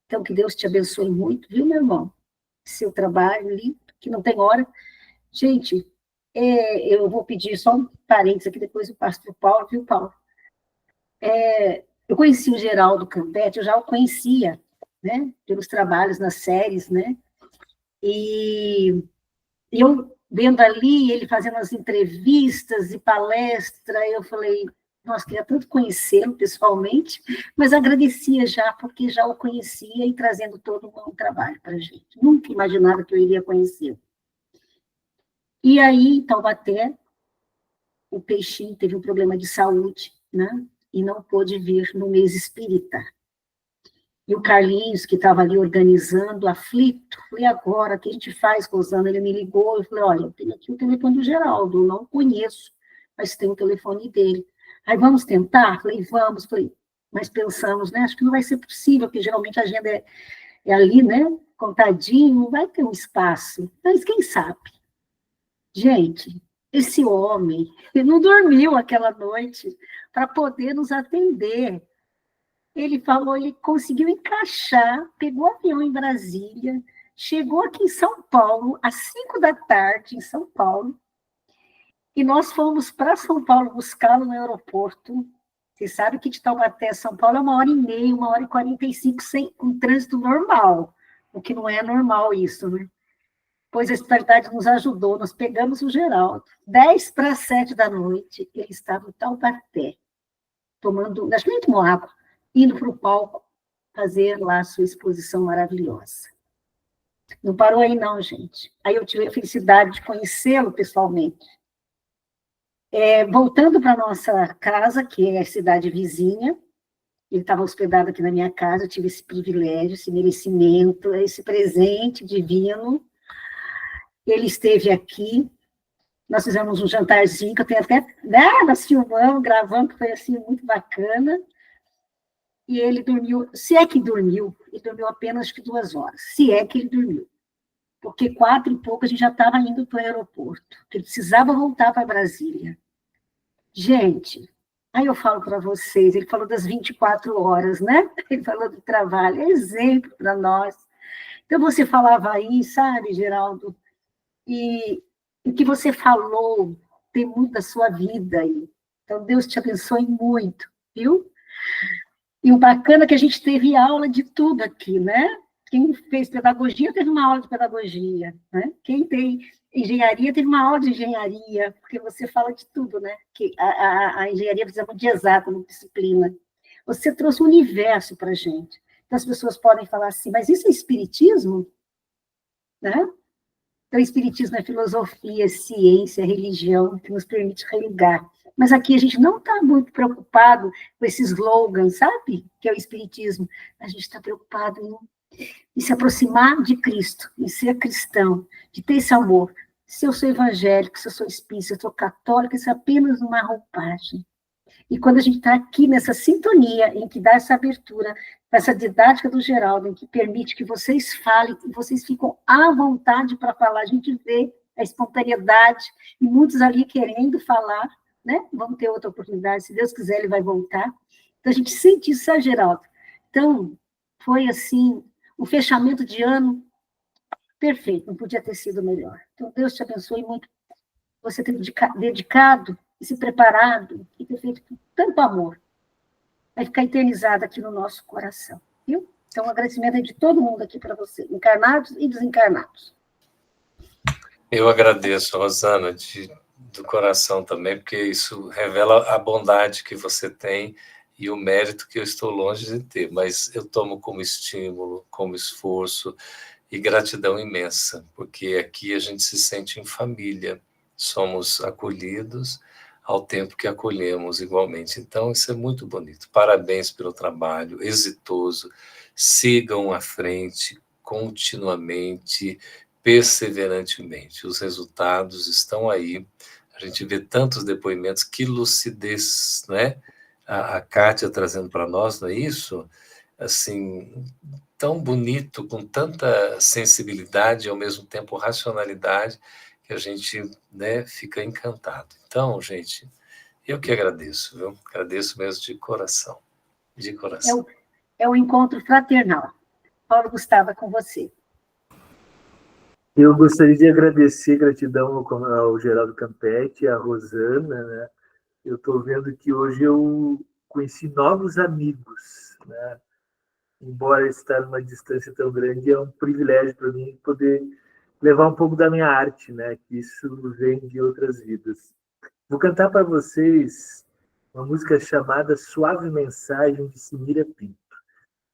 Speaker 1: Então, que Deus te abençoe muito, viu, meu irmão? Seu trabalho lindo, que não tem hora. Gente, eu vou pedir só um parênteses aqui, depois eu passo para o Paulo, viu, Paulo? Eu conheci o Geraldo Campetti, eu já o conhecia, né, pelos trabalhos nas séries, né, e eu vendo ali, ele fazendo as entrevistas e palestra, eu falei, nossa, queria tanto conhecê-lo pessoalmente, mas agradecia já, porque já o conhecia e trazendo todo um trabalho para a gente. Nunca imaginava que eu iria conhecê-lo. E aí, em Taubaté, o Peixinho teve um problema de saúde, né, e não pôde vir no mês espírita. E o Carlinhos, que estava ali organizando, aflito, falei, agora, o que a gente faz, Rosana? Ele me ligou, eu falei, olha, eu tenho aqui o telefone do Geraldo, eu não conheço, mas tem o telefone dele. Aí, vamos tentar? Falei, vamos. Falei, mas pensamos, né, acho que não vai ser possível, porque geralmente a agenda é ali, né, contadinho, não vai ter um espaço, mas quem sabe? Gente, esse homem, ele não dormiu aquela noite para poder nos atender. Ele falou, ele conseguiu encaixar, pegou avião em Brasília, chegou aqui em São Paulo, às 5 da tarde, em São Paulo, e nós fomos para São Paulo buscá-lo no aeroporto. Você sabe que de Taubaté a São Paulo é 1h30, 1h45, sem um trânsito normal, o que não é normal isso, né? Pois a espiritualidade nos ajudou, nós pegamos o Geraldo, 6:50 da noite, ele estava em Taubaté, tomando, acho que nem tomou água, indo para o palco fazer lá a sua exposição maravilhosa. Não parou aí não, gente. Aí eu tive a felicidade de conhecê-lo pessoalmente. Voltando para a nossa casa, que é a cidade vizinha, ele estava hospedado aqui na minha casa, eu tive esse privilégio, esse merecimento, esse presente divino. Ele esteve aqui, nós fizemos um jantarzinho, que eu tenho até, né, nós filmamos, gravamos, que foi assim, muito bacana. E ele dormiu, se é que dormiu, ele dormiu apenas acho que 2 horas, se é que ele dormiu. Porque 4 e pouco a gente já estava indo para o aeroporto, que ele precisava voltar para Brasília. Gente, aí eu falo para vocês, ele falou das 24 horas, né? Ele falou do trabalho, é exemplo para nós. Então você falava aí, sabe, Geraldo, E o que você falou tem muito da sua vida aí. Então, Deus te abençoe muito, viu? E o bacana é que a gente teve aula de tudo aqui, né? Quem fez pedagogia teve uma aula de pedagogia, né? Quem tem engenharia teve uma aula de engenharia, porque você fala de tudo, né? Que a engenharia precisa de exata, uma disciplina. Você trouxe um universo para a gente. Então, as pessoas podem falar assim, mas isso é espiritismo? Né? Então, espiritismo é filosofia, ciência, religião, que nos permite religar. Mas aqui a gente não está muito preocupado com esse slogan, sabe? Que é o espiritismo. A gente está preocupado em se aproximar de Cristo, em ser cristão, de ter esse amor. Se eu sou evangélico, se eu sou espírita, se eu sou católica, isso é apenas uma roupagem. E quando a gente está aqui nessa sintonia, em que dá essa abertura, essa didática do Geraldo, em que permite que vocês falem, e vocês ficam à vontade para falar, a gente vê a espontaneidade, e muitos ali querendo falar, né? Vamos ter outra oportunidade, se Deus quiser, ele vai voltar. Então, a gente sente isso, sabe, Geraldo? Então, foi assim, um fechamento de ano perfeito, não podia ter sido melhor. Então, Deus te abençoe muito, você ter dedicado e se preparado e ter feito com tanto amor. Vai ficar eternizado aqui no nosso coração, viu? Então, o agradecimento é de todo mundo aqui para você, encarnados e desencarnados.
Speaker 3: Eu agradeço, Rosana, do coração também, porque isso revela a bondade que você tem e o mérito que eu estou longe de ter, mas eu tomo como estímulo, como esforço e gratidão imensa, porque aqui a gente se sente em família, somos acolhidos ao tempo que acolhemos igualmente. Então, isso é muito bonito. Parabéns pelo trabalho, exitoso. Sigam à frente, continuamente, perseverantemente. Os resultados estão aí. A gente vê tantos depoimentos, que lucidez, né? A Kátia trazendo para nós, não é isso? Assim, tão bonito, com tanta sensibilidade e, ao mesmo tempo, racionalidade, que a gente, né, fica encantado. Então, gente, eu que agradeço, viu? Agradeço mesmo de coração. De coração.
Speaker 1: É um encontro fraternal. Paulo Gustavo, é com você.
Speaker 14: Eu gostaria de agradecer, gratidão ao Geraldo Campetti, à Rosana, né? Eu estou vendo que hoje eu conheci novos amigos, né? Embora estar numa distância tão grande, é um privilégio para mim poder levar um pouco da minha arte, né? Que isso vem de outras vidas. Vou cantar para vocês uma música chamada Suave Mensagem, de Simira Pinto.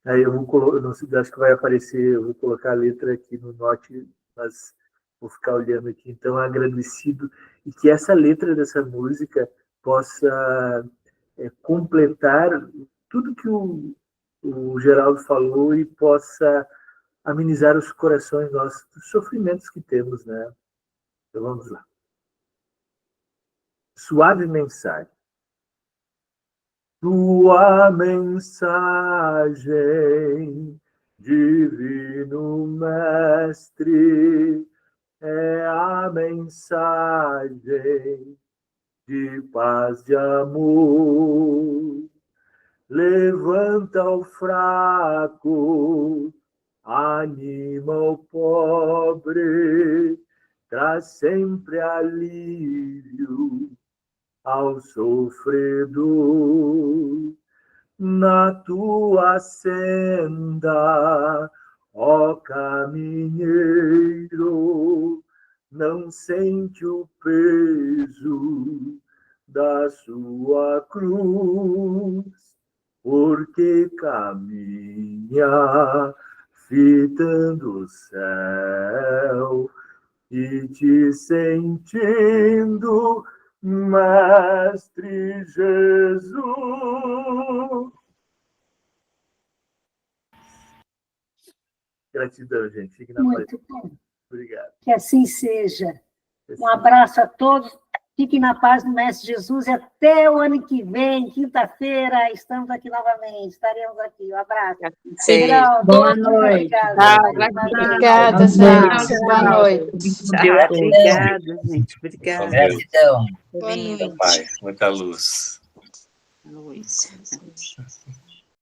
Speaker 14: Aí eu vou colocar, não sei, acho que vai aparecer, eu vou colocar a letra aqui no note, mas vou ficar olhando aqui. Então, agradecido, e que essa letra dessa música possa completar tudo que o Geraldo falou e possa amenizar os corações nossos, dos sofrimentos que temos, né? Então, vamos lá. Suave Mensagem. Tua mensagem, Divino Mestre, é a mensagem de paz, de amor. Levanta o fraco, anima o pobre, traz sempre alívio ao sofredor. Na tua senda, ó caminheiro, não sente o peso da sua cruz, porque caminha fitando o céu e te sentindo, Mestre Jesus. Gratidão, gente. Fique na paz.
Speaker 1: Muito bom.
Speaker 14: Obrigado.
Speaker 1: Que assim seja. Um abraço a todos. Fiquem na paz do Mestre Jesus e até o ano que vem, quinta-feira, estamos aqui novamente. Estaremos aqui. Um abraço.
Speaker 8: Boa noite. Obrigada, gente. Boa noite.
Speaker 10: Obrigada, gente. Obrigada.
Speaker 3: Gratidão.
Speaker 8: Boa noite.
Speaker 3: Muita luz.
Speaker 12: Boa noite.